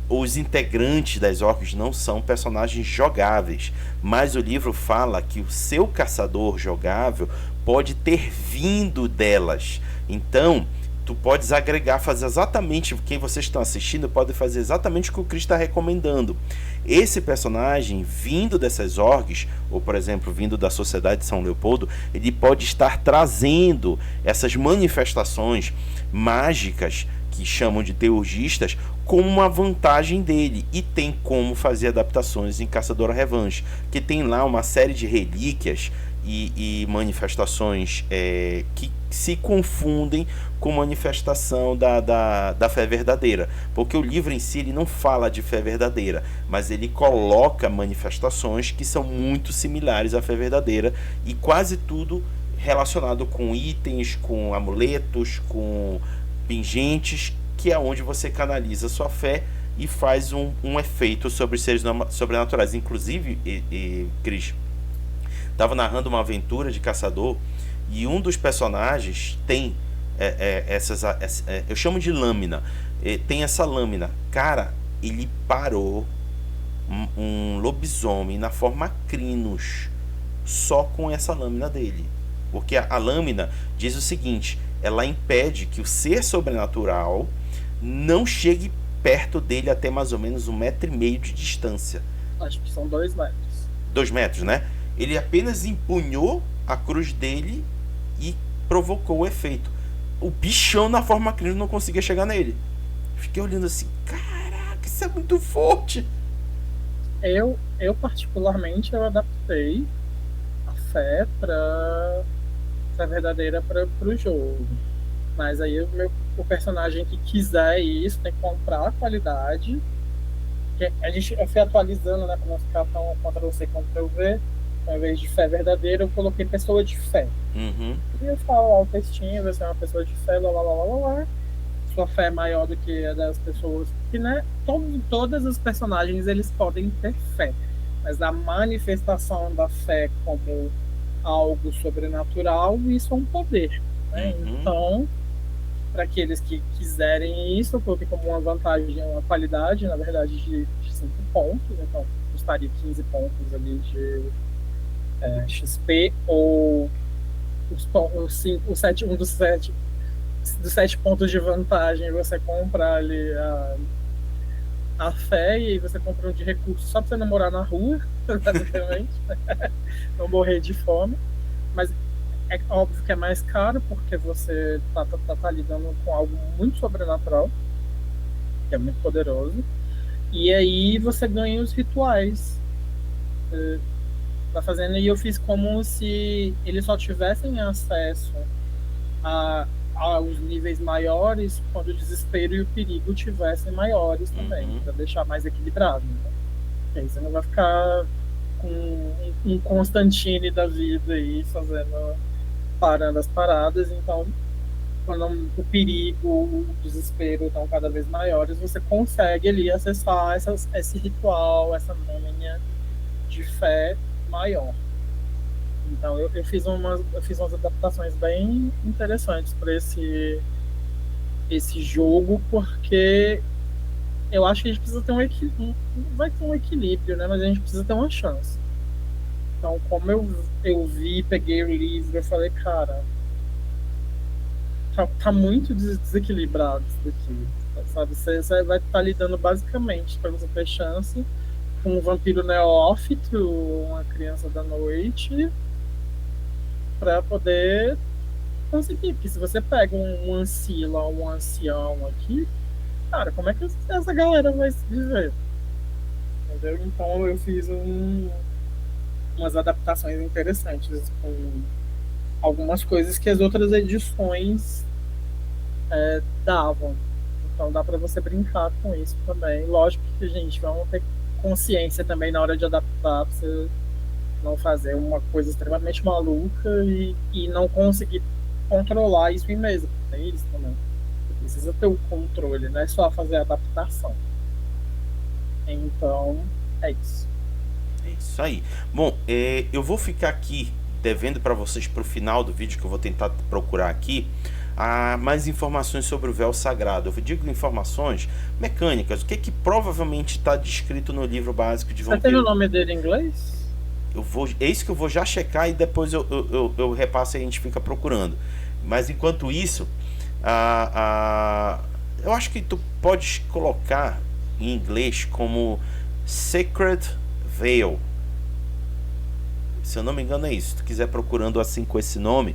Os integrantes das orgs não são personagens jogáveis, mas o livro fala que o seu caçador jogável pode ter vindo delas. Então, tu podes agregar, fazer exatamente, quem vocês estão assistindo pode fazer exatamente o que o Chris está recomendando. Esse personagem vindo dessas orgs, ou por exemplo vindo da Sociedade de São Leopoldo, ele pode estar trazendo essas manifestações mágicas que chamam de teurgistas como uma vantagem dele, e tem como fazer adaptações em Caçadora Revanche, que tem lá uma série de relíquias e manifestações que se confundem com manifestação da fé verdadeira, porque o livro em si ele não fala de fé verdadeira, mas ele coloca manifestações que são muito similares à fé verdadeira, e quase tudo relacionado com itens, com amuletos, com pingentes, que é onde você canaliza sua fé e faz um efeito sobre os seres sobrenaturais. Inclusive, Cris, estava narrando uma aventura de caçador e um dos personagens tem eu chamo de lâmina, tem essa lâmina. Cara, ele parou um lobisomem na forma Crinos só com essa lâmina dele, porque a lâmina diz o seguinte: ela impede que o ser sobrenatural não chegue perto dele até mais ou menos 1,5 m de distância. Acho que são 2 metros. 2 metros, né? Ele apenas empunhou a cruz dele e provocou o efeito. O bichão na forma Crinos não conseguia chegar nele. Fiquei olhando assim, caraca, isso é muito forte. Eu particularmente, eu adaptei a fé verdadeira para o jogo. Mas aí o personagem que quiser isso tem que comprar a qualidade. Eu fui atualizando, né, para não ficar tão Ctrl-C, Ctrl-V. Ao invés de fé verdadeira, eu coloquei pessoa de fé. Uhum. E eu falo lá o textinho: você é uma pessoa de fé, lá, lá, lá, lá, lá. Sua fé é maior do que a das pessoas. Que, né, todos os personagens eles podem ter fé, mas a manifestação da fé como algo sobrenatural, isso é um poder, né? Uhum. Então, para aqueles que quiserem isso, eu coloquei como uma vantagem, uma qualidade, na verdade, de 5 pontos. Então, custaria 15 pontos ali de XP, ou um dos 7 pontos de vantagem você compra ali a fé, e aí você compra um de recurso só para você não morar na rua, basicamente, não morrer de fome. Mas é óbvio que é mais caro, porque você tá lidando com algo muito sobrenatural, que é muito poderoso, e aí você ganha os rituais. Tá fazendo, e eu fiz como se eles só tivessem acesso aos níveis maiores quando o desespero e o perigo tivessem maiores também, para deixar mais equilibrado. Né? Aí você não vai ficar com um Constantine da vida aí parando as paradas. Então, quando o perigo, o desespero estão cada vez maiores, você consegue ali acessar esse ritual, essa manha de fé maior. Então eu fiz umas adaptações bem interessantes para esse jogo, porque eu acho que a gente precisa ter vai ter um equilíbrio, né? Mas a gente precisa ter uma chance. Então, como eu vi, peguei o livro, eu falei, cara, tá muito desequilibrado isso daqui, sabe? Você vai estar lidando basicamente, para você ter chance, com um vampiro neófito, uma criança da noite, para poder conseguir. Porque se você pega um ancila ou um ancião aqui, cara, como é que essa galera vai se viver? Entendeu? Então eu fiz umas adaptações interessantes com algumas coisas que as outras edições davam. Então dá para você brincar com isso também. Lógico que, gente, vamos ter consciência também na hora de adaptar, pra você não fazer uma coisa extremamente maluca e não conseguir controlar isso em mesa. Tem isso também. Você precisa ter o controle, não é só fazer a adaptação. Então, é isso. É isso aí. Bom, eu vou ficar aqui devendo para vocês para o final do vídeo, que eu vou tentar procurar aqui, mais informações sobre o véu sagrado. Eu digo informações mecânicas, o que provavelmente está descrito no livro básico de Você tem vampiro. o nome dele em inglês? É isso que eu vou já checar e depois eu repasso e a gente fica procurando. Mas enquanto isso, eu acho que tu podes colocar em inglês como Sacred Veil. Se eu não me engano é isso. Se tu quiser procurando assim com esse nome,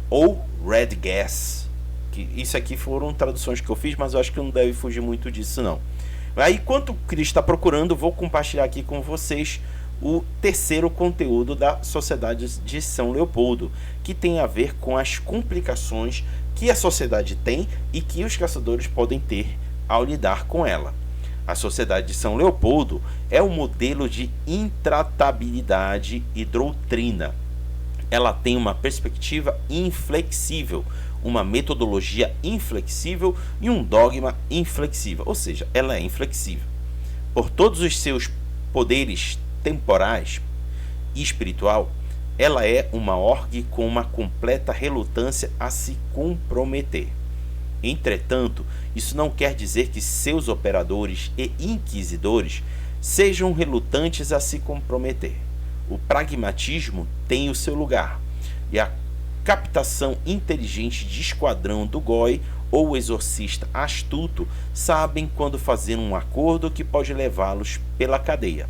ou Red Gas, que isso aqui foram traduções que eu fiz, mas eu acho que não deve fugir muito disso não. Aí, enquanto o Cris está procurando, vou compartilhar aqui com vocês o terceiro conteúdo da Sociedade de São Leopoldo, que tem a ver com as complicações que a sociedade tem e que os caçadores podem ter ao lidar com ela. A Sociedade de São Leopoldo é um modelo de intratabilidade e doutrina. Ela tem uma perspectiva inflexível, uma metodologia inflexível e um dogma inflexível, ou seja, ela é inflexível. Por todos os seus poderes temporais e espiritual, ela é uma org com uma completa relutância a se comprometer. Entretanto, isso não quer dizer que seus operadores e inquisidores sejam relutantes a se comprometer. O pragmatismo tem o seu lugar, e a captação inteligente de esquadrão do GOI ou o exorcista astuto sabem quando fazer um acordo que pode levá-los pela cadeia.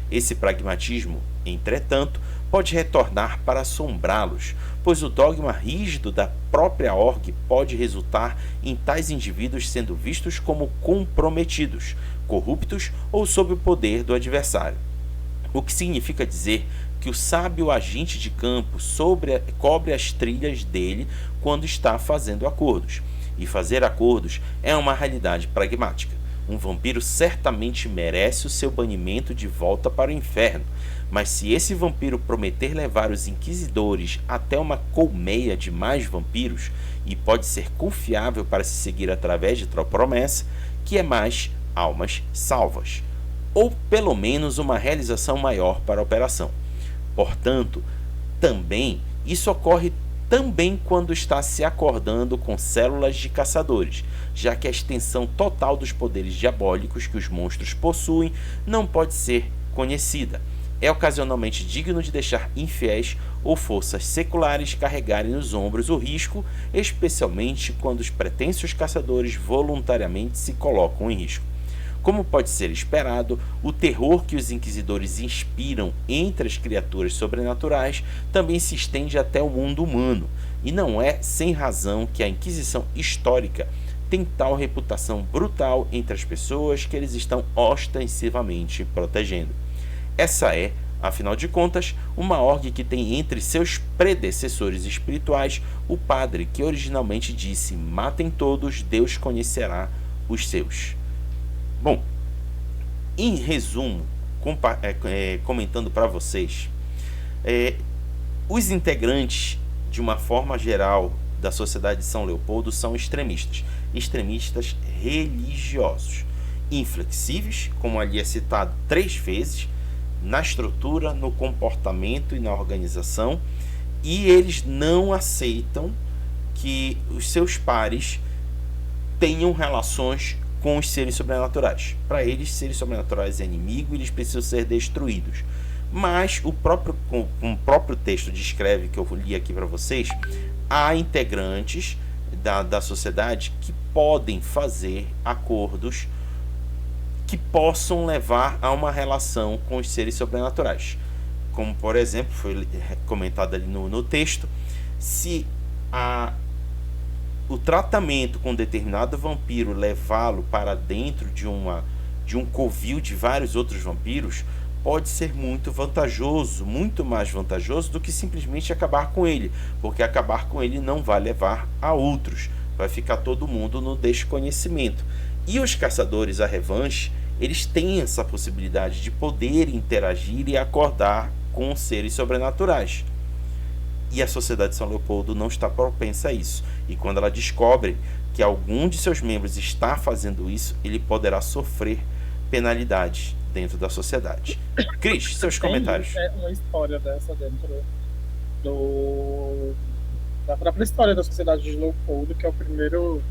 Esse pragmatismo, entretanto, pode retornar para assombrá-los, pois o dogma rígido da própria org pode resultar em tais indivíduos sendo vistos como comprometidos, corruptos ou sob o poder do adversário. O que significa dizer que o sábio agente de campo cobre as trilhas dele quando está fazendo acordos. E fazer acordos é uma realidade pragmática. Um vampiro certamente merece o seu banimento de volta para o inferno, mas se esse vampiro prometer levar os inquisidores até uma colmeia de mais vampiros, e pode ser confiável para se seguir através de tal promessa, que é mais almas salvas, ou pelo menos uma realização maior para a operação. Portanto, também isso ocorre também quando está se acordando com células de caçadores, já que a extensão total dos poderes diabólicos que os monstros possuem não pode ser conhecida. É ocasionalmente digno de deixar infiéis ou forças seculares carregarem nos ombros o risco, especialmente quando os pretensos caçadores voluntariamente se colocam em risco. Como pode ser esperado, o terror que os inquisidores inspiram entre as criaturas sobrenaturais também se estende até o mundo humano, e não é sem razão que a Inquisição histórica tem tal reputação brutal entre as pessoas que eles estão ostensivamente protegendo. Essa é, afinal de contas, uma org que tem entre seus predecessores espirituais o padre que originalmente disse: matem todos, Deus conhecerá os seus. Bom, em resumo, comentando para vocês, os integrantes, de uma forma geral, da Sociedade de São Leopoldo são extremistas religiosos, inflexíveis, como ali é citado 3 vezes, na estrutura, no comportamento e na organização, e eles não aceitam que os seus pares tenham relações com os seres sobrenaturais. Para eles, seres sobrenaturais é inimigo e eles precisam ser destruídos. Mas o próprio texto descreve, que eu li aqui para vocês, há integrantes da sociedade que podem fazer acordos que possam levar a uma relação com os seres sobrenaturais. Como, por exemplo, foi comentado ali no texto, se o tratamento com determinado vampiro levá-lo para dentro de um covil de vários outros vampiros, pode ser muito vantajoso, muito mais vantajoso do que simplesmente acabar com ele, porque acabar com ele não vai levar a outros, vai ficar todo mundo no desconhecimento. E os caçadores à revanche, eles têm essa possibilidade de poder interagir e acordar com seres sobrenaturais. E a Sociedade de São Leopoldo não está propensa a isso. E quando ela descobre que algum de seus membros está fazendo isso, ele poderá sofrer penalidade dentro da sociedade. Cris, seus comentários. É uma história dessa dentro da própria história da Sociedade de Leopoldo, que é o primeiro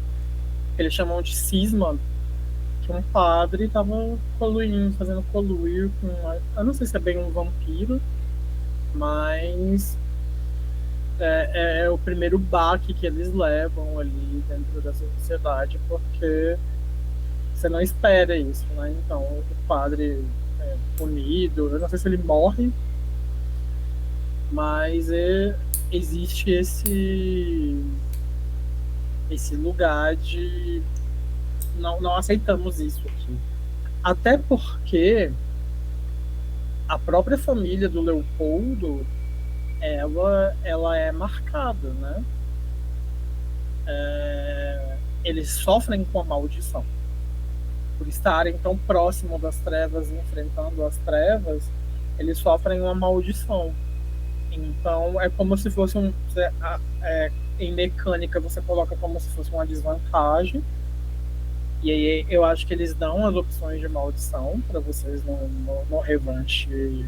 que eles chamam de cisma, que um padre estava fazendo conluio com eu não sei se é bem um vampiro, mas é o primeiro baque que eles levam ali dentro dessa sociedade, porque você não espera isso, né? Então o padre é punido, eu não sei se ele morre, mas existe esse lugar de não aceitamos isso aqui. Até porque a própria família do Leopoldo, ela é marcada, né? Eles sofrem com a maldição. Por estarem tão próximo das trevas e enfrentando as trevas, eles sofrem uma maldição. Então, é como se fosse em mecânica, você coloca como se fosse uma desvantagem. E aí eu acho que eles dão as opções de maldição para vocês no revanche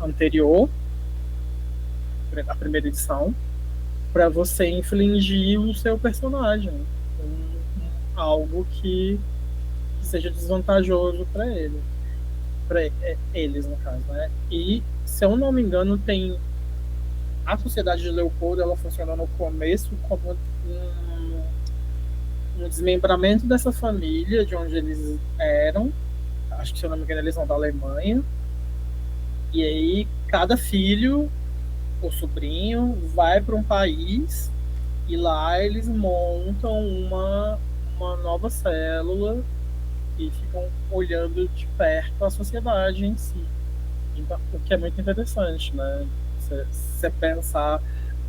anterior, a primeira edição, para você infligir o seu personagem algo que seja desvantajoso para eles, no caso, né? E, se eu não me engano, tem a Sociedade de Leopoldo, ela funciona no começo como um desmembramento dessa família de onde eles eram. Acho que, se eu não me engano, eles são da Alemanha. E aí cada filho ou sobrinho vai para um país e lá eles montam uma nova célula e ficam olhando de perto a sociedade em si. Então, o que é muito interessante, né? Você pensar,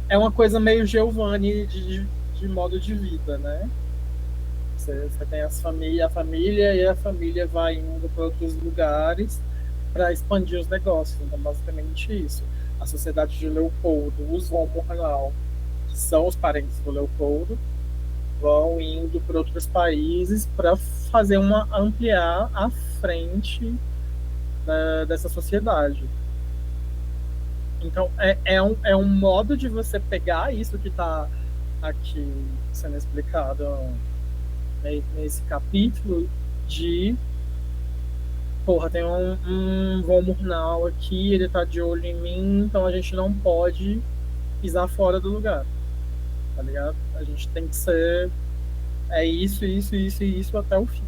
é uma coisa meio Giovanni de modo de vida, né? Você tem a família e a família vai indo para outros lugares para expandir os negócios. Então, basicamente isso. A Sociedade de Leopoldo, os von Murnau, que são os parentes do Leopoldo, vão indo para outros países para fazer ampliar a frente dessa sociedade. Então, é um modo de você pegar isso que está aqui sendo explicado nesse capítulo de tem um von Murnau aqui, ele tá de olho em mim, então a gente não pode pisar fora do lugar, tá ligado? A gente tem que ser isso até o fim.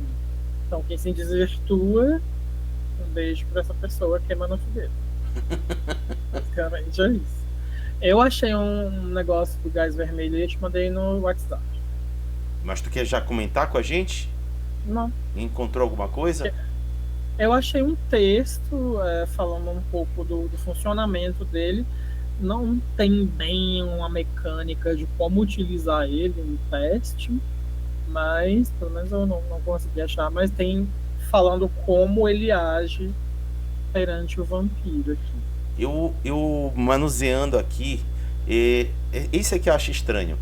Então quem se desvirtua, um beijo pra essa pessoa, queima na fogueira. Basicamente é isso. Eu achei um negócio do gás vermelho e eu te mandei no WhatsApp. Mas tu quer já comentar com a gente? Não. Encontrou alguma coisa? Eu achei um texto falando um pouco do funcionamento dele. Não tem bem uma mecânica de como utilizar ele no teste, mas pelo menos eu não consegui achar. Mas tem falando como ele age perante o vampiro aqui. Eu manuseando aqui, isso é que eu acho estranho.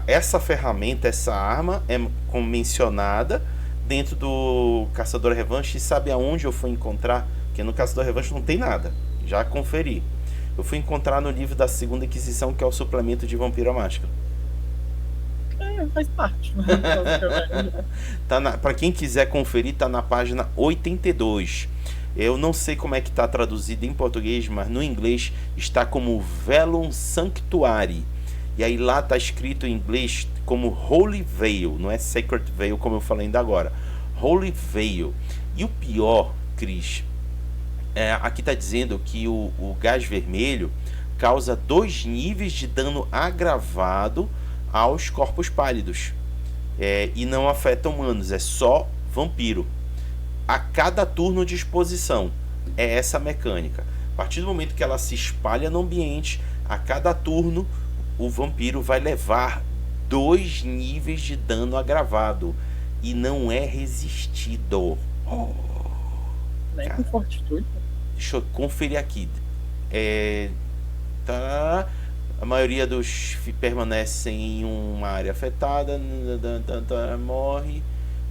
Essa ferramenta, essa arma é mencionada dentro do Caçador Revanche. E sabe aonde eu fui encontrar? Porque no Caçador Revanche não tem nada, já conferi. Eu fui encontrar no livro da Segunda Inquisição, que é o suplemento de Vampiro à Máscara. Faz parte. Né? Para quem quiser conferir, tá na página 82. Eu não sei como é que está traduzido em português, mas no inglês está como Velum Sanctuary. E aí lá tá escrito em inglês como Holy Veil, não é Sacred Veil como eu falei ainda agora. Holy Veil. E o pior, Cris, aqui tá dizendo que o gás vermelho causa 2 níveis de dano agravado aos corpos pálidos. E não afeta humanos, é só vampiro. A cada turno de exposição. É essa a mecânica. A partir do momento que ela se espalha no ambiente, a cada turno o vampiro vai levar 2 níveis de dano agravado. E não é resistido. Nem com fortitude. Deixa eu conferir aqui. Tá. A maioria dos permanecem em uma área afetada, morre,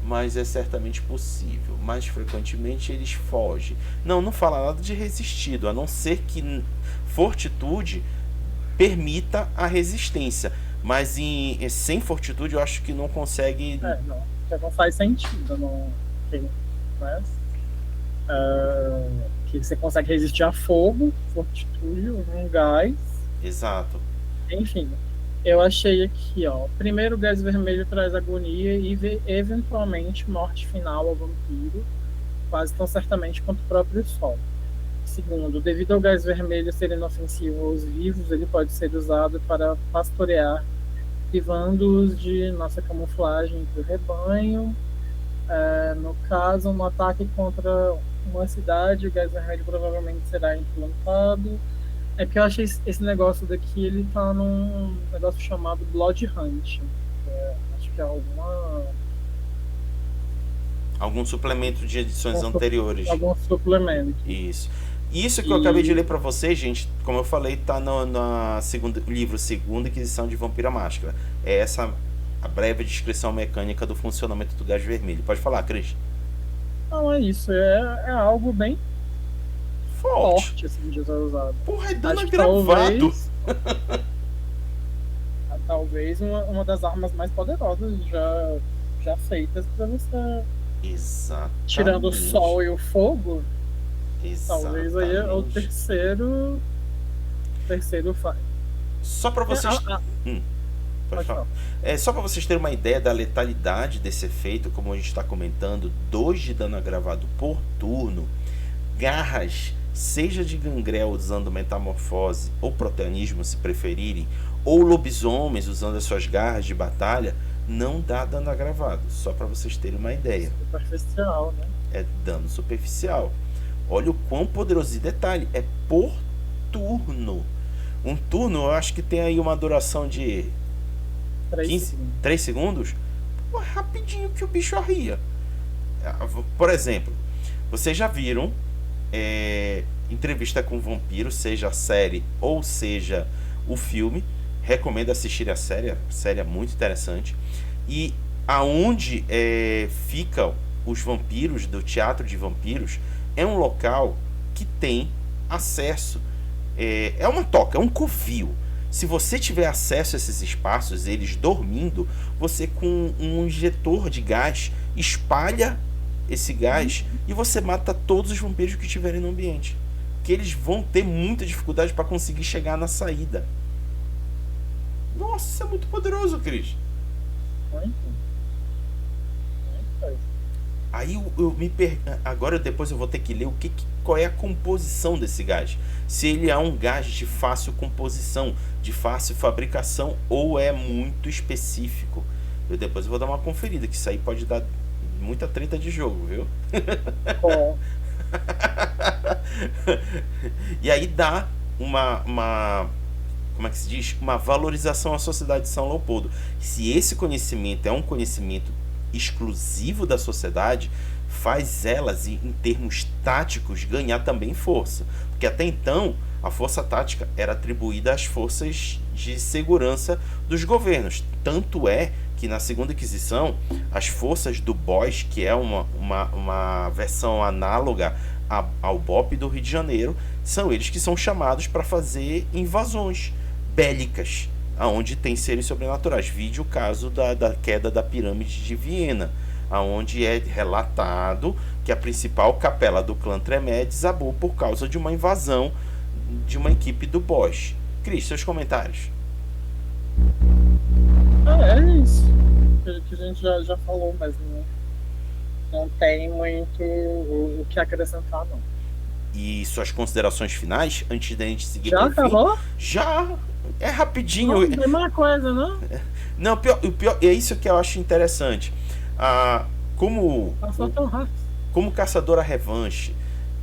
mas é certamente possível. Mais frequentemente eles fogem. Não fala nada de resistido, a não ser que fortitude permita a resistência. Mas sem fortitude eu acho que não consegue. Não faz sentido. Que você consegue resistir a fogo, fortitude, um gás. Exato. Enfim, eu achei aqui, ó. Primeiro, o gás vermelho traz agonia e eventualmente morte final ao vampiro, quase tão certamente quanto o próprio sol. Segundo, devido ao gás vermelho ser inofensivo aos vivos, ele pode ser usado para pastorear, privando-os de nossa camuflagem do rebanho. No caso, um ataque contra uma cidade, o gás vermelho provavelmente será implantado. É que eu achei esse negócio daqui, ele tá num negócio chamado Blood Hunt. Acho que é algum suplemento de edições anteriores. Algum suplemento. Isso que eu acabei de ler pra vocês, gente, como eu falei, tá no livro Segunda Inquisição de Vampira Máscara. É essa a breve descrição mecânica do funcionamento do gás vermelho. Pode falar, Cris. Não, é isso. É algo bem forte assim, de ser usado. Porra, é dano agravado. Talvez uma das armas mais poderosas já feitas pra você. Exatamente. Tirando o sol e o fogo. Exatamente. Talvez aí é o terceiro Só pra vocês. Pode falar. Só para vocês terem uma ideia da letalidade desse efeito, como a gente está comentando, 2 de dano agravado por turno, garras, seja de gangrel usando metamorfose ou proteanismo, se preferirem, ou lobisomens usando as suas garras de batalha, não dá dano agravado, só para vocês terem uma ideia. Superficial, né? É dano superficial. Olha o quão poderoso. E detalhe, é por turno. Um turno, eu acho que tem aí uma duração de 3 segundos. Pô, rapidinho que o bicho arria. Por exemplo, vocês já viram Entrevista com o Vampiro, seja a série ou seja o filme. Recomendo assistir a série é muito interessante. E aonde ficam os vampiros do teatro de vampiros é um local que tem acesso, é uma toca, é um covil. Se você tiver acesso a esses espaços, eles dormindo, você com um injetor de gás espalha esse gás e você mata todos os vampiros que estiverem no ambiente, que eles vão ter muita dificuldade para conseguir chegar na saída. Nossa, isso é muito poderoso, Cris. Aí agora depois eu vou ter que ler qual é a composição desse gás. Se ele é um gás de fácil composição, de fácil fabricação, ou é muito específico. Eu depois vou dar uma conferida, que isso aí pode dar muita treta de jogo, viu? E aí dá como é que se diz? Uma valorização à sociedade de São Leopoldo. Se esse conhecimento é um conhecimento exclusivo da sociedade, faz elas, em termos táticos, ganhar também força. Porque até então, a força tática era atribuída às forças de segurança dos governos. Tanto é que na Segunda Inquisição, as forças do BOS, que é uma versão análoga ao BOP do Rio de Janeiro, são eles que são chamados para fazer invasões bélicas, aonde tem seres sobrenaturais. Vide o caso da queda da pirâmide de Viena, aonde é relatado que a principal capela do clã Tremé desabou por causa de uma invasão de uma equipe do Bosch. Cris, seus comentários. É isso que a gente já falou, mas não tem muito o que acrescentar, não. E suas considerações finais, antes da gente seguir Já para o fim? acabou? Já é rapidinho. Não tem mais coisa, não? Não, o pior é isso que eu acho interessante. Ah, como Passou tão rápido. como Caçador à Revanche,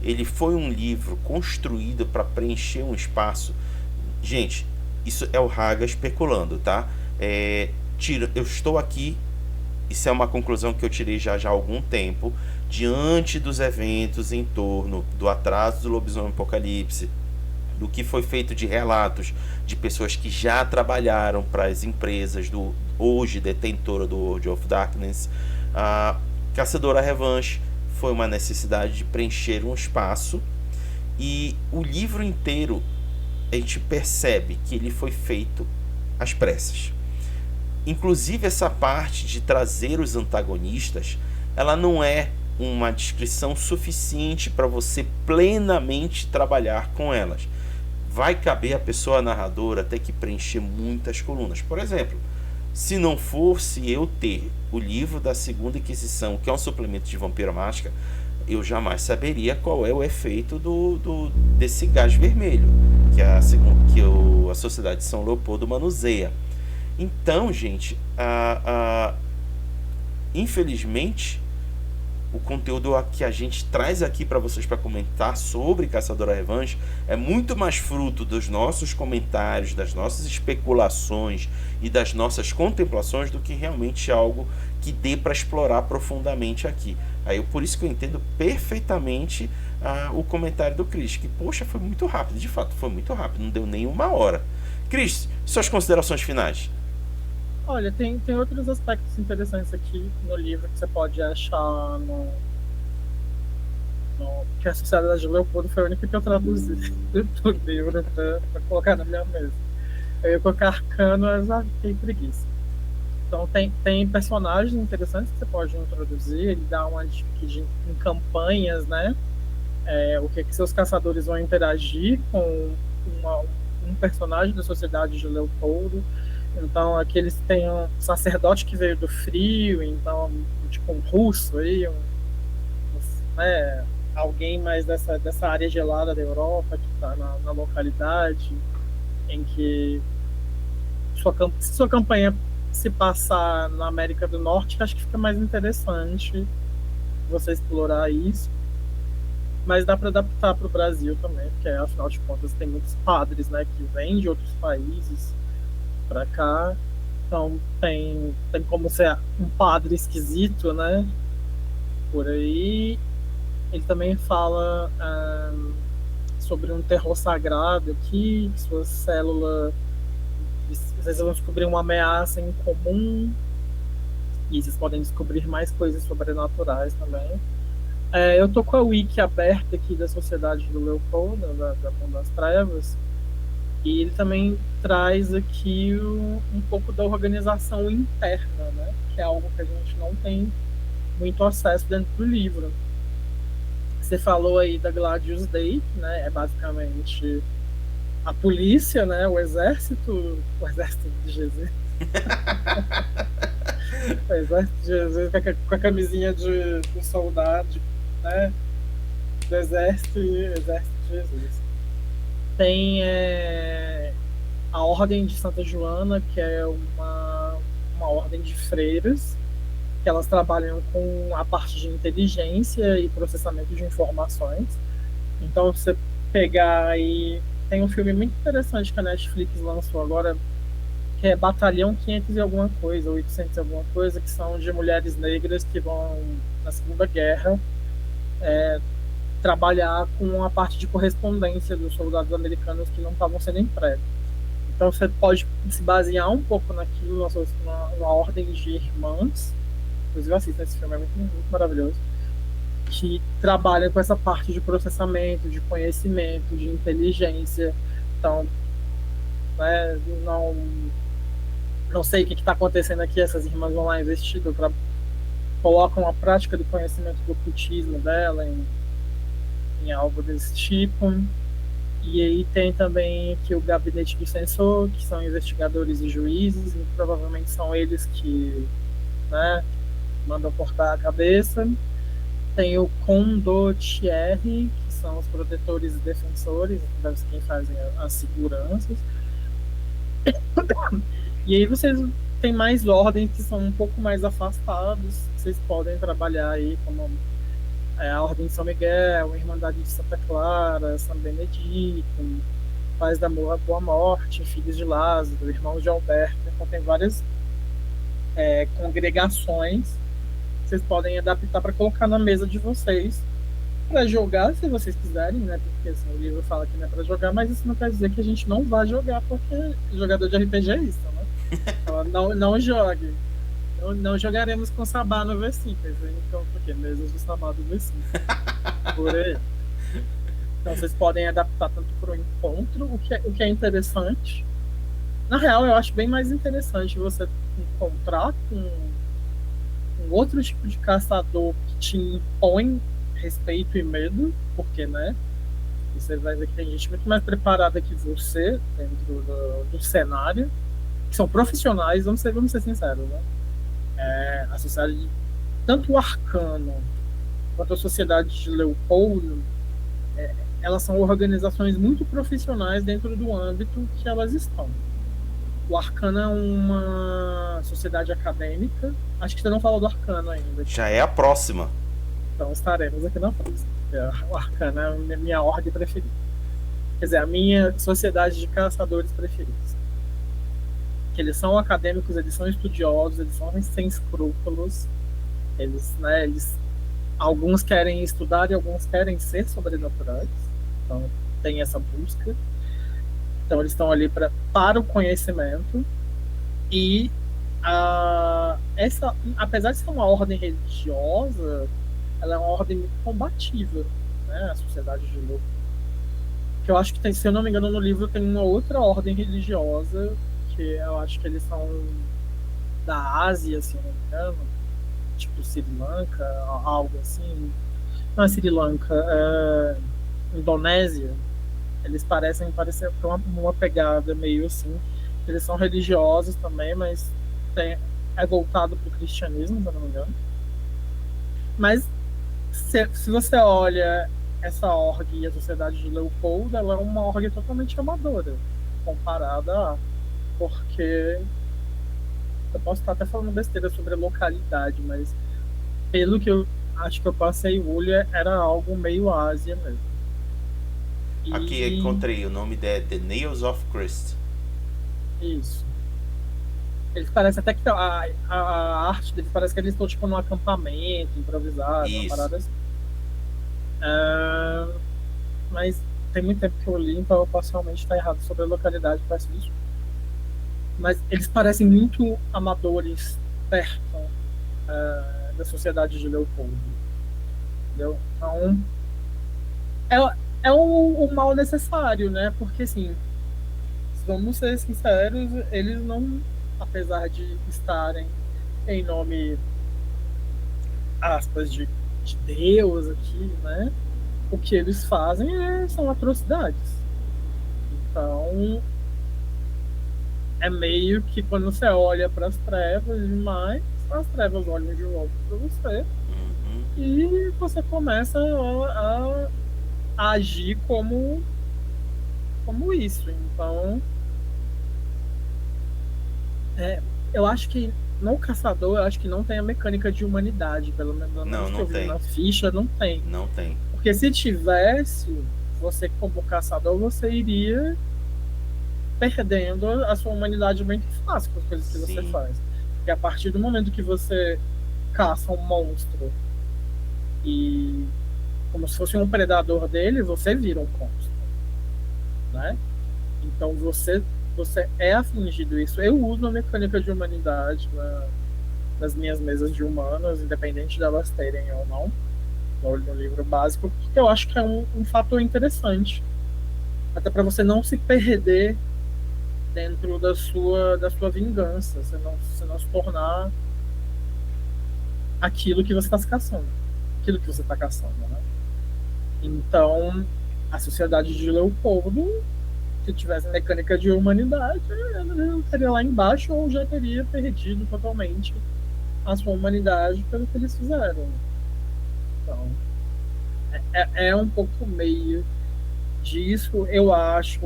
ele foi um livro construído para preencher um espaço. Gente, isso é o Haga especulando, tá? Eu estou aqui. Isso é uma conclusão que eu tirei já há algum tempo, diante dos eventos em torno do atraso do Lobisomem Apocalipse, do que foi feito de relatos de pessoas que já trabalharam para as empresas do hoje detentora do World of Darkness. A Caçador à Revanche foi uma necessidade de preencher um espaço, e o livro inteiro a gente percebe que ele foi feito às pressas. Inclusive essa parte de trazer os antagonistas, ela não é uma descrição suficiente para você plenamente trabalhar com elas. Vai caber a pessoa narradora ter que preencher muitas colunas. Por exemplo, se não fosse eu ter o livro da Segunda Inquisição, que é um suplemento de Vampiro Máscara, eu jamais saberia qual é o efeito desse gás vermelho que a Sociedade de São Leopoldo manuseia. Então, gente, infelizmente, o conteúdo que a gente traz aqui para vocês para comentar sobre Caçador à Revanche é muito mais fruto dos nossos comentários, das nossas especulações e das nossas contemplações do que realmente algo que dê para explorar profundamente aqui. Aí, por isso que eu entendo perfeitamente o comentário do Chris, que, poxa, foi muito rápido. De fato, foi muito rápido, não deu nem uma hora. Chris, suas considerações finais? Olha, tem outros aspectos interessantes aqui no livro que você pode achar que a Sociedade de Leopoldo foi a única que eu traduzi do livro para colocar na minha mesa. Eu ia colocar Arcano, mas já fiquei preguiça. Então tem personagens interessantes que você pode introduzir, ele dá uma dica em campanhas, né? O que seus caçadores vão interagir com um personagem da Sociedade de Leopoldo. Então, aqui eles têm um sacerdote que veio do frio, então, tipo um russo aí, alguém mais dessa área gelada da Europa, que está na localidade, em que se sua campanha se passar na América do Norte, acho que fica mais interessante você explorar isso. Mas dá para adaptar para o Brasil também, porque afinal de contas tem muitos padres, né, que vêm de outros países para cá, então tem como ser um padre esquisito, né, por aí. Ele também fala sobre um terror sagrado aqui, que suas células às vezes vão descobrir uma ameaça em comum, e vocês podem descobrir mais coisas sobrenaturais também. Eu tô com a wiki aberta aqui da Sociedade do Leopoldo, da Mão das Trevas, e ele também traz aqui um pouco da organização interna, né? Que é algo que a gente não tem muito acesso dentro do livro. Você falou aí da Gladius Day, né? É basicamente a polícia, né? O exército de Jesus. O exército de Jesus com a camisinha de soldado, né? Do exército de Jesus. Tem a Ordem de Santa Joana, que é uma ordem de freiras, que elas trabalham com a parte de inteligência e processamento de informações. Então, você pegar aí... Tem um filme muito interessante que a Netflix lançou agora, que é Batalhão 500 e alguma coisa, 800 e alguma coisa, que são de mulheres negras que vão, na Segunda Guerra, trabalhar com a parte de correspondência dos soldados americanos que não estavam sendo empregos. Então você pode se basear um pouco naquilo, na ordem de irmãs, inclusive assista esse filme, é muito, muito maravilhoso, que trabalha com essa parte de processamento, de conhecimento, de inteligência. Então, né, não sei o que está acontecendo aqui, essas irmãs vão lá investigam, colocam a prática do conhecimento do ocultismo dela em algo desse tipo. E aí tem também aqui o gabinete do censor, que são investigadores e juízes, e provavelmente são eles que, né, mandam cortar a cabeça. Tem o condottieri, que são os protetores e defensores, quem fazem as seguranças. E aí vocês têm mais ordens que são um pouco mais afastados, vocês podem trabalhar aí como a Ordem de São Miguel, a Irmandade de Santa Clara, São Benedito, Paz da Boa Morte, Filhos de Lázaro, Irmãos de Alberto. Então tem várias congregações que vocês podem adaptar para colocar na mesa de vocês para jogar, se vocês quiserem, né? Porque assim, o livro fala que não é para jogar, mas isso não quer dizer que a gente não vá jogar, porque jogador de RPG é isso, né? Então, não jogue. Não jogaremos com Sabá no V5, então, porque mesas do Sabá do V5. Por aí. Então vocês podem adaptar tanto para o encontro, o que é interessante. Na real, eu acho bem mais interessante você encontrar com um outro tipo de caçador que te impõe respeito e medo, porque, né? Você vai ver que tem gente muito mais preparada que você dentro do cenário, que são profissionais, vamos ser sinceros, né? A sociedade, tanto o Arcano quanto a Sociedade de Leopoldo, elas são organizações muito profissionais dentro do âmbito que elas estão. O Arcano é uma sociedade acadêmica. Acho que você não falou do Arcano ainda. Já é a próxima. Então estaremos aqui na próxima. O Arcano é a minha ordem preferida. Quer dizer, a minha sociedade de caçadores preferidos. Que eles são acadêmicos, eles são estudiosos, eles são sem escrúpulos. Alguns querem estudar e alguns querem ser sobrenaturais. Então tem essa busca. Então eles estão ali para o conhecimento. E apesar de ser uma ordem religiosa, ela é uma ordem muito combativa, né? A Sociedade de Lu. Que eu acho que tem, se eu não me engano, no livro tem uma outra ordem religiosa, que eu acho que eles são da Ásia, se eu não me engano, tipo Sri Lanka, algo assim. Não é Sri Lanka, Indonésia. Eles parecem parecer uma pegada meio assim. Eles são religiosos também, mas é voltado para o cristianismo, se eu não me engano. Mas se você olha essa org e a Sociedade de Leopoldo, ela é uma org totalmente amadora comparada a... Porque eu posso estar até falando besteira sobre a localidade, mas pelo que eu acho que eu passei o olho, era algo meio Ásia mesmo. Aqui encontrei, o nome é The Nails of Christ. Isso. Eles parecem até que a arte deles parece que eles estão tipo num acampamento improvisado, uma parada assim. Mas tem muito tempo que eu li, então eu posso realmente estar errado sobre a localidade, parece isso. Mas eles parecem muito amadores perto da Sociedade de Leopoldo. Entendeu? Então é o mal necessário, né? Porque assim, vamos ser sinceros, eles não, apesar de estarem em nome, aspas, de Deus aqui, né? O que eles fazem são atrocidades. Então é meio que quando você olha para as trevas demais, as trevas olham de volta para você. E você começa a agir como isso. Então eu acho que no Caçador, eu acho que não tem a mecânica de humanidade, pelo menos não que eu tem. Vi na ficha, não tem. Não tem. Porque se tivesse, você como caçador, você iria perdendo a sua humanidade muito fácil com as coisas que você faz. Porque a partir do momento que você caça um monstro e como se fosse um predador dele, você vira um monstro, né? Então você é afligido isso. Eu uso a mecânica de humanidade nas minhas mesas de humanas, independente de elas terem ou não, no livro básico, porque eu acho que é um fator interessante. Até para você não se perder dentro da sua vingança, você não se tornar aquilo que você está caçando. Aquilo que você está caçando, né? Então, a sociedade de Leopoldo, se tivesse mecânica de humanidade, ela estaria lá embaixo ou já teria perdido totalmente a sua humanidade pelo que eles fizeram. Então, é um pouco meio disso, eu acho,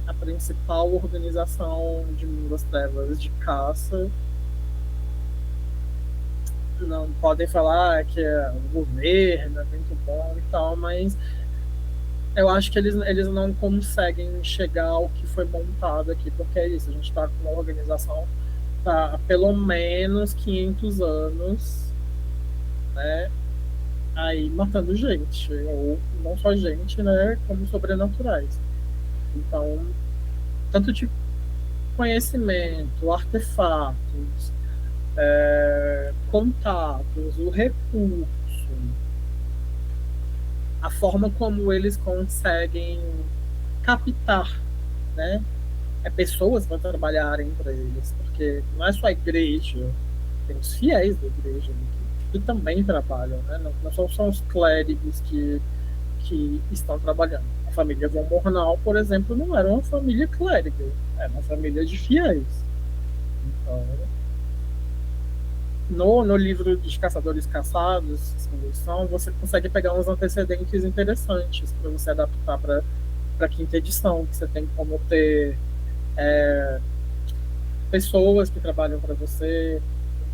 a principal organização de Mundo das Trevas de caça. Não podem falar que o governo é muito bom e tal, mas eu acho que eles não conseguem chegar ao que foi montado aqui, porque é isso, a gente está com uma organização há pelo menos 500 anos, né, aí matando gente, ou não só gente, né, como sobrenaturais. Então, tanto de conhecimento, artefatos, contatos, o recurso, a forma como eles conseguem captar, né, pessoas para trabalharem para eles, porque não é só a igreja, tem os fiéis da igreja que também trabalham, né? Não são os clérigos que estão trabalhando. A família von Mornal, por exemplo, não era uma família clériga, era uma família de fiéis. Então, no livro dos Caçadores Caçados, são, você consegue pegar uns antecedentes interessantes para você adaptar para a quinta edição, que você tem como ter pessoas que trabalham para você,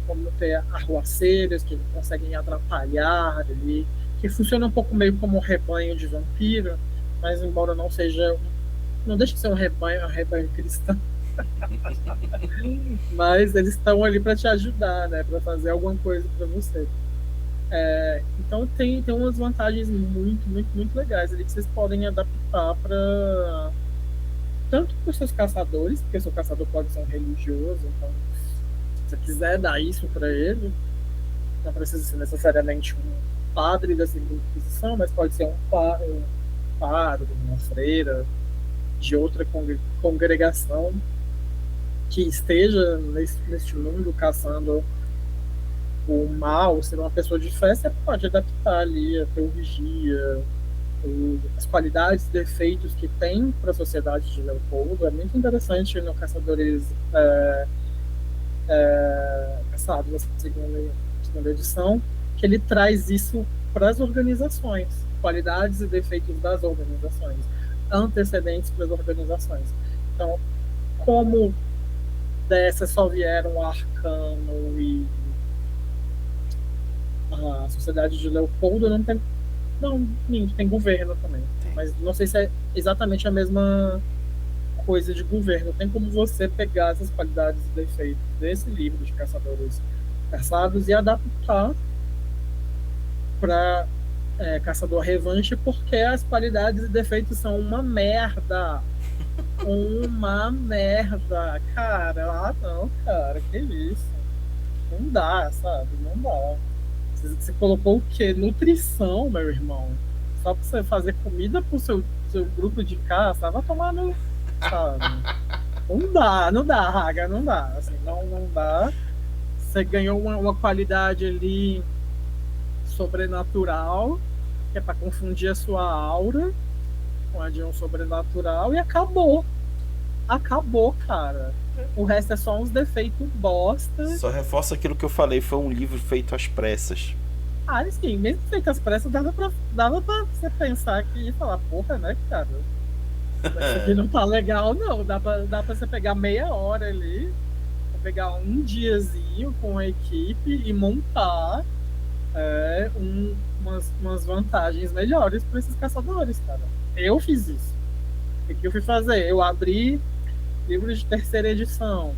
como ter arruaceiros que conseguem atrapalhar ali, que funciona um pouco meio como um rebanho de vampiro, mas embora não seja, não deixe de ser um rebanho cristão, mas eles estão ali para te ajudar, né, para fazer alguma coisa para você. Então tem umas vantagens muito, muito, muito legais ali que vocês podem adaptar para tanto para os seus caçadores, porque o seu caçador pode ser um religioso, então se você quiser dar isso para ele, não precisa ser necessariamente um padre da segunda Inquisição, mas pode ser um padre, uma freira de outra congregação que esteja neste mundo caçando o mal, ser uma pessoa de fé, você pode adaptar ali a teologia, as qualidades e defeitos que tem para a sociedade de Leopoldo. É muito interessante no Caçadores Caçados, na segunda edição, que ele traz isso para as organizações, qualidades e defeitos das organizações, antecedentes para as organizações. Então, como dessas só vieram Arcano e a Sociedade de Leopoldo, não tem. Não, tem governo também. Mas não sei se é exatamente a mesma coisa de governo. Tem como você pegar essas qualidades e defeitos desse livro de Caçadores Caçados e adaptar para Caçador Revanche, porque as qualidades e defeitos são uma merda. Uma merda. Cara, não, cara, que isso? Não dá, sabe? Não dá. Você colocou o quê? Nutrição, meu irmão. Só pra você fazer comida pro seu grupo de caça, vai tomar no. Sabe? Não dá, Raga, não dá. Assim, não dá. Você ganhou uma qualidade ali sobrenatural, que é pra confundir a sua aura com a de um sobrenatural, e acabou. Acabou, cara. O resto é só uns defeitos bosta. Só reforça aquilo que eu falei, foi um livro feito às pressas. Sim, mesmo feito às pressas, dava pra você pensar que e falar, porra, né, cara? Isso aqui não tá legal, não. Dá pra você pegar meia hora ali, pegar um diazinho com a equipe e montar umas vantagens melhores para esses caçadores, cara. Eu fiz isso. O que eu fui fazer? Eu abri livros de terceira edição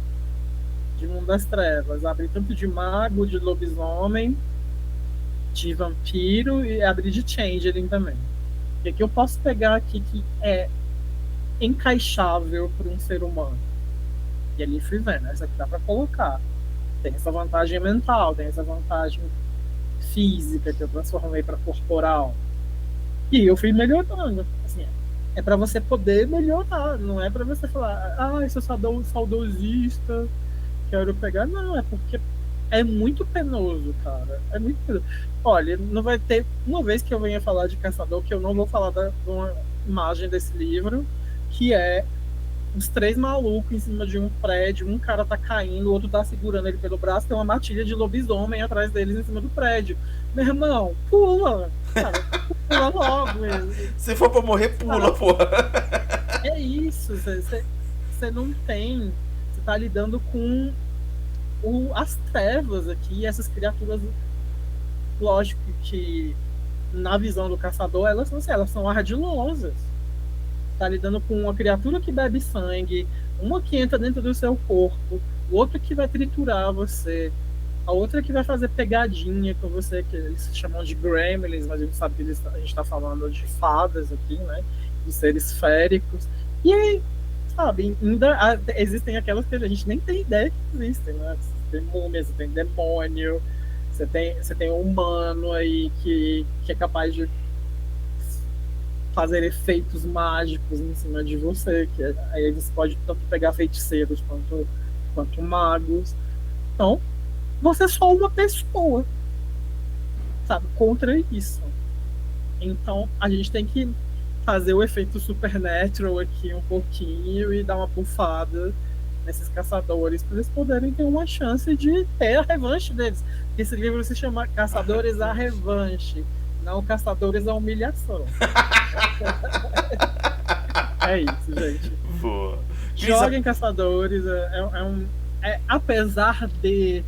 de Mundo das Trevas, abri tanto de mago, de lobisomem, de vampiro, e abri de changeling também. O que eu posso pegar aqui que é encaixável para um ser humano? E ali fui vendo, essa aqui dá para colocar. Tem essa vantagem mental, tem essa vantagem física que eu transformei para corporal. E eu fui melhorando. Assim, é para você poder melhorar, não é para você falar, eu sou saudosista, quero pegar. Não, é porque É muito penoso, cara. É muito penoso. Olha, não vai ter uma vez que eu venha falar de Caçador que eu não vou falar de uma imagem desse livro, que é os três malucos em cima de um prédio, um cara tá caindo, o outro tá segurando ele pelo braço, tem uma matilha de lobisomem atrás deles em cima do prédio. Meu irmão, pula! Cara, pula logo. Se for pra morrer, pula, porra. É isso, você não tem. Você tá lidando com as trevas aqui, essas criaturas, lógico que na visão do caçador, elas não sei, elas são ardilosas. Tá lidando com uma criatura que bebe sangue, uma que entra dentro do seu corpo, outra que vai triturar você, a outra que vai fazer pegadinha com você, que eles chamam de gremlins, mas a gente sabe que a gente está falando de fadas aqui, né? De seres féricos. E aí, sabe, ainda existem aquelas que a gente nem tem ideia que existem, né? Você tem múmia, você tem demônio, você tem um humano aí que é capaz de fazer efeitos mágicos em cima de você, que aí você pode tanto pegar feiticeiros quanto magos. Então, você é só uma pessoa, sabe, contra isso. Então, a gente tem que fazer o efeito supernatural aqui um pouquinho e dar uma bufada nesses caçadores para eles poderem ter uma chance de ter a revanche deles. Esse livro se chama Caçadores à Revanche, não Caçadores à Humilhação. É isso, gente. Boa. Joguem Caçadores. Apesar de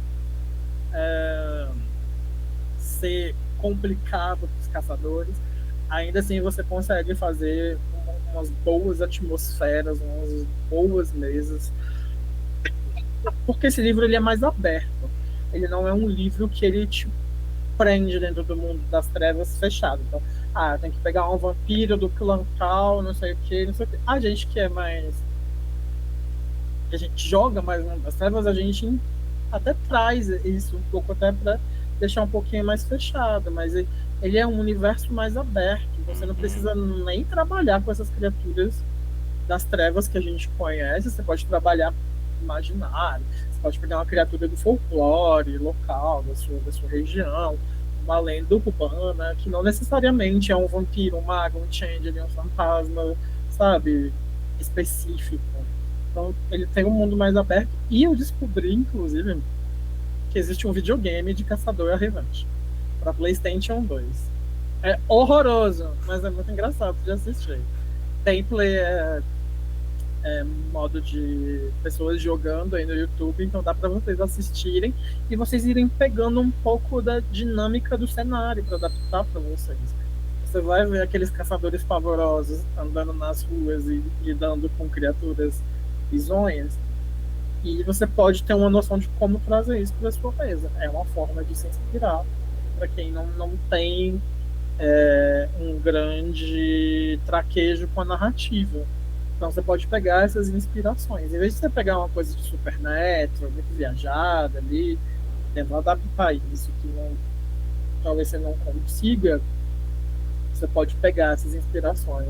ser complicado para os caçadores, ainda assim você consegue fazer umas boas atmosferas, umas boas mesas. Porque esse livro ele é mais aberto. Ele não é um livro que ele te prende dentro do mundo das trevas fechado. Então, tem que pegar um vampiro do clã tal, não sei o que, não sei o que. A gente que é mais. A gente joga mais no mundo das trevas, a gente até traz isso um pouco até para deixar um pouquinho mais fechado, mas ele é um universo mais aberto. Você não precisa nem trabalhar com essas criaturas das trevas que a gente conhece. Você pode trabalhar imaginário, você pode pegar uma criatura do folclore local, da sua região, uma lenda urbana, que não necessariamente é um vampiro, um mago, um changeling, um fantasma, sabe, específico. Então, ele tem um mundo mais aberto. E eu descobri, inclusive, que existe um videogame de Caçador à Revanche para PlayStation 2. É horroroso, mas é muito engraçado de assistir. Tem modo de pessoas jogando aí no YouTube, então dá para vocês assistirem e vocês irem pegando um pouco da dinâmica do cenário para adaptar para vocês. Você vai ver aqueles caçadores pavorosos andando nas ruas e lidando com criaturas bizonhas, e você pode ter uma noção de como trazer isso para a sua mesa. É uma forma de se inspirar para quem não tem um grande traquejo com a narrativa. Então você pode pegar essas inspirações. Em vez de você pegar uma coisa de supernatural, muito viajada ali, tentar adaptar isso que talvez você não consiga, você pode pegar essas inspirações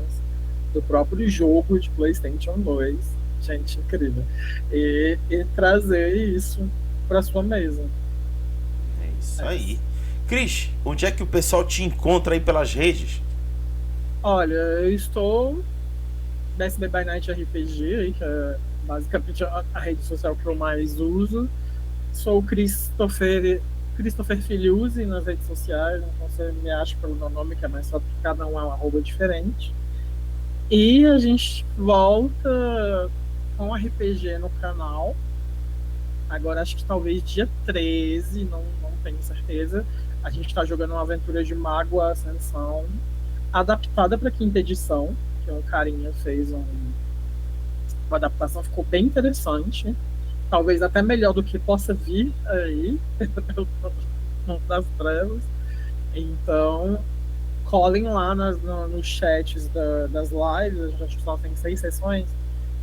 do próprio jogo de PlayStation 2, gente, incrível, e trazer isso para sua mesa. É isso aí. Cris, onde é que o pessoal te encontra aí pelas redes? Olha, eu estou BSB by Night RPG, que é basicamente a rede social que eu mais uso. Sou o Christopher Filiuzzi nas redes sociais, então você me acha pelo meu nome, que é mais só que cada um é um @ diferente. E a gente volta com RPG no canal. Agora acho que talvez dia 13, não tenho certeza. A gente está jogando uma aventura de Mago Ascensão, adaptada para quinta edição, que um carinha fez uma adaptação, ficou bem interessante. Talvez até melhor do que possa vir aí das trevas. Então, colhem lá nos chats das lives, a gente só tem 6 sessões,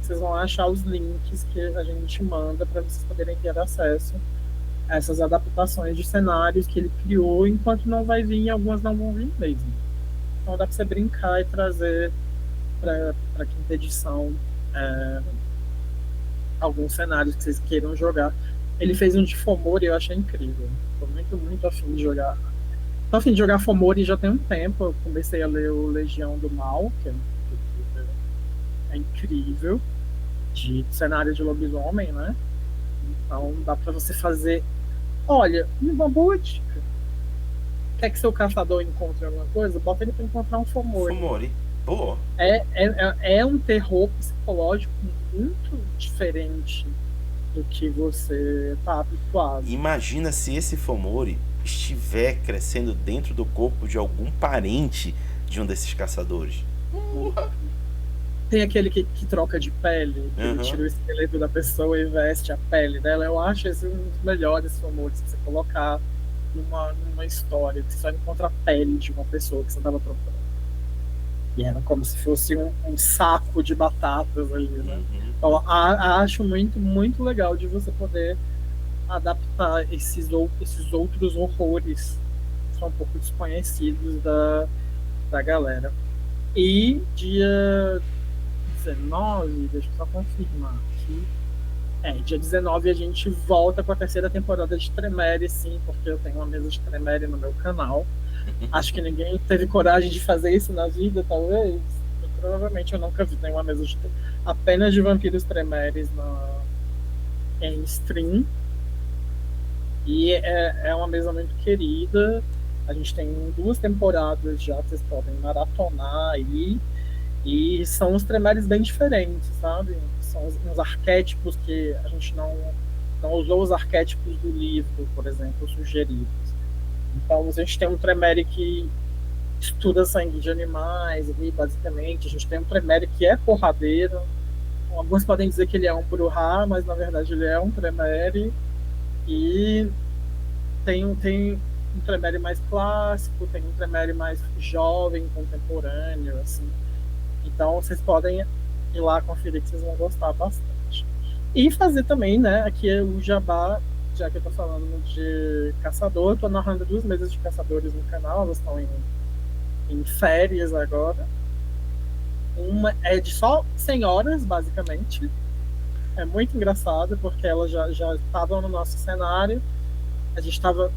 vocês vão achar os links que a gente manda para vocês poderem ter acesso a essas adaptações de cenários que ele criou, enquanto não vai vir, algumas não vão vir mesmo. Então dá para você brincar e trazer para quinta edição alguns cenários que vocês queiram jogar. Ele fez um de Fomori, eu achei incrível. Tô muito, muito afim de jogar. Tô afim de jogar Fomori já tem um tempo. Eu comecei a ler o Legião do Mal, é incrível, de cenário de lobisomem, né? Então dá pra você fazer. Olha, uma boa dica. Quer que seu caçador encontre alguma coisa? Bota ele pra encontrar um Fomori. Fomori. Boa. É um terror psicológico muito diferente do que você tá habituado. Imagina se esse Fomori estiver crescendo dentro do corpo de algum parente de um desses caçadores. Tem aquele que troca de pele, que ele tira o esqueleto da pessoa e veste a pele dela. Eu acho esse um dos melhores Fomores que você colocar numa história, que você só encontra a pele de uma pessoa que você estava procurando. E era como se fosse um saco de batatas ali, né? Então, acho muito, muito legal de você poder adaptar esses outros horrores que são um pouco desconhecidos da galera. E dia 19, deixa eu só confirmar aqui. Dia 19 a gente volta com a terceira temporada de Tremere, sim, porque eu tenho uma mesa de Tremere no meu canal. Acho que ninguém teve coragem de fazer isso na vida, talvez. Provavelmente eu nunca vi nenhuma mesa apenas de vampiros Tremeres em stream. E é uma mesa muito querida. A gente tem 2 temporadas já, vocês podem maratonar aí. E são uns Tremeres bem diferentes, sabe? São uns arquétipos que a gente não usou os arquétipos do livro, por exemplo, sugeridos. Então a gente tem um Tremere que estuda sangue de animais, ali, basicamente. A gente tem um Tremere que é porradeiro. Alguns podem dizer que ele é um Bruhá, mas na verdade ele é um Tremere. E tem um Tremere mais clássico, tem um Tremere mais jovem, contemporâneo, assim. Então vocês podem ir lá conferir que vocês vão gostar bastante. E fazer também, né, aqui é o jabá, já que eu tô falando de caçador, eu tô narrando 2 mesas de caçadores no canal, elas estão em férias agora. Uma é de só 100 horas, basicamente. É muito engraçado, porque elas já estavam no nosso cenário. A gente estava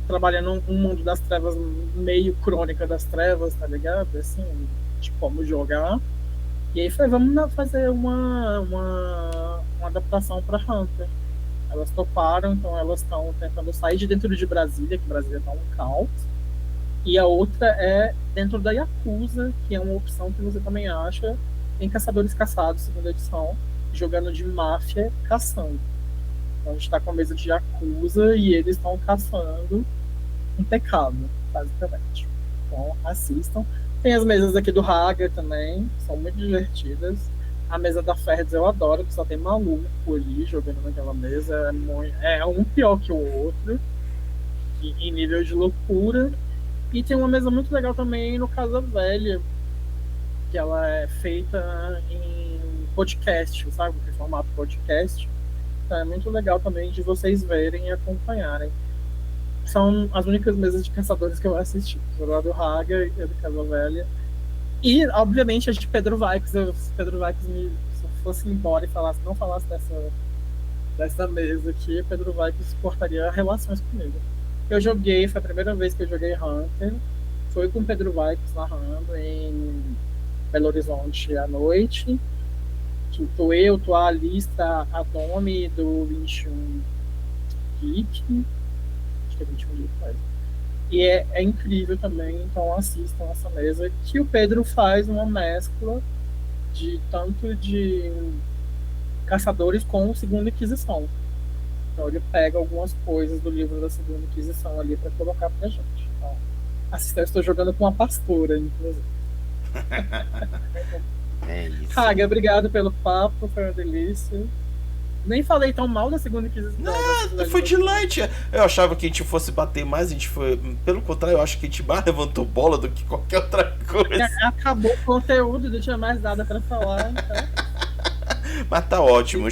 trabalhando um mundo das trevas, meio crônica das trevas, tá ligado? Assim, de como jogar. E aí foi, vamos fazer uma adaptação para Hunter. Elas toparam, então elas estão tentando sair de dentro de Brasília, que Brasília tá um caos. E a outra é dentro da Yakuza, que é uma opção que você também acha em Caçadores Caçados, segunda edição, jogando de máfia caçando. Então a gente está com a mesa de Yakuza e eles estão caçando um pecado, basicamente. Então assistam. Tem as mesas aqui do Hager também, são muito divertidas. A mesa da Ferds eu adoro, que só tem maluco ali jogando naquela mesa. É um pior que o outro, em nível de loucura. E tem uma mesa muito legal também no Casa Velha, que ela é feita em podcast, sabe? Em formato podcast. Então é muito legal também de vocês verem e acompanharem. São as únicas mesas de caçadores que eu assisti. Do do Hager e do Casa Velha. E, obviamente, a de Pedro Vaiks. Se Pedro Vaiks se eu fosse embora e não falasse dessa mesa aqui, Pedro Vaiks cortaria relações comigo. Eu joguei, foi a primeira vez que eu joguei Hunter. Foi com Pedro Vaiks narrando em Belo Horizonte à noite. Tô eu, tô a Alista, a Domi do 21 Geek. Acho que é 21 Geek, faz. E é incrível também, então assistam essa mesa, que o Pedro faz uma mescla de tanto de caçadores com Segunda Inquisição. Então ele pega algumas coisas do livro da Segunda Inquisição ali para colocar pra gente. Então, assistam, eu estou jogando com uma pastora, inclusive. É isso. Haga, obrigado pelo papo, foi uma delícia. Nem falei tão mal da Segunda Inquisição. Não, foi de light. Eu achava que a gente fosse bater mais, a gente foi. Pelo contrário, eu acho que a gente mais levantou bola do que qualquer outra coisa. Acabou o conteúdo, não tinha mais nada pra falar. Então. Mas tá ótimo.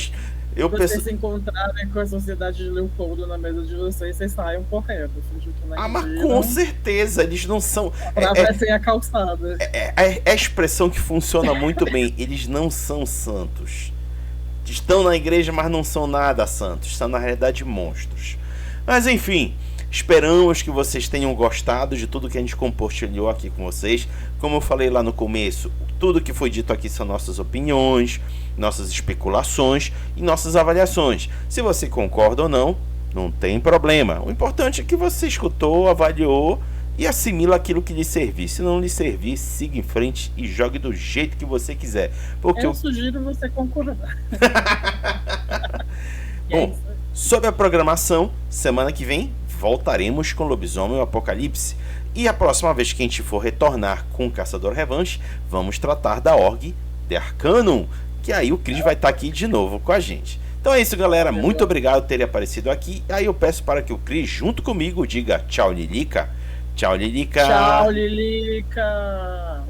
Vocês se encontrarem com a sociedade de Leopoldo na mesa de vocês saiam correndo. Mas com certeza, eles não são. Atravessem a calçada. É a expressão que funciona muito bem. Eles não são santos. estão na igreja, mas não são nada santos, são na realidade monstros. Mas enfim, esperamos que vocês tenham gostado de tudo que a gente compartilhou aqui com vocês. Como eu falei lá no começo, tudo que foi dito aqui são nossas opiniões, nossas especulações e nossas avaliações. Se você concorda ou não, não tem problema. O importante é que você escutou, avaliou e assimila aquilo que lhe servir. Se não lhe servir, siga em frente e jogue do jeito que você quiser. Porque eu sugiro você concordar. Bom, sobre a programação, semana que vem voltaremos com Lobisomem e o Apocalipse. E a próxima vez que a gente for retornar com o Caçador Revanche, vamos tratar da Org de Arcanum, que aí o Cris vai estar aqui de novo com a gente. Então é isso, galera. Muito obrigado por terem aparecido aqui. Aí eu peço para que o Cris, junto comigo, diga tchau, Lilica. Tchau, Lilica. Tchau, Lilica.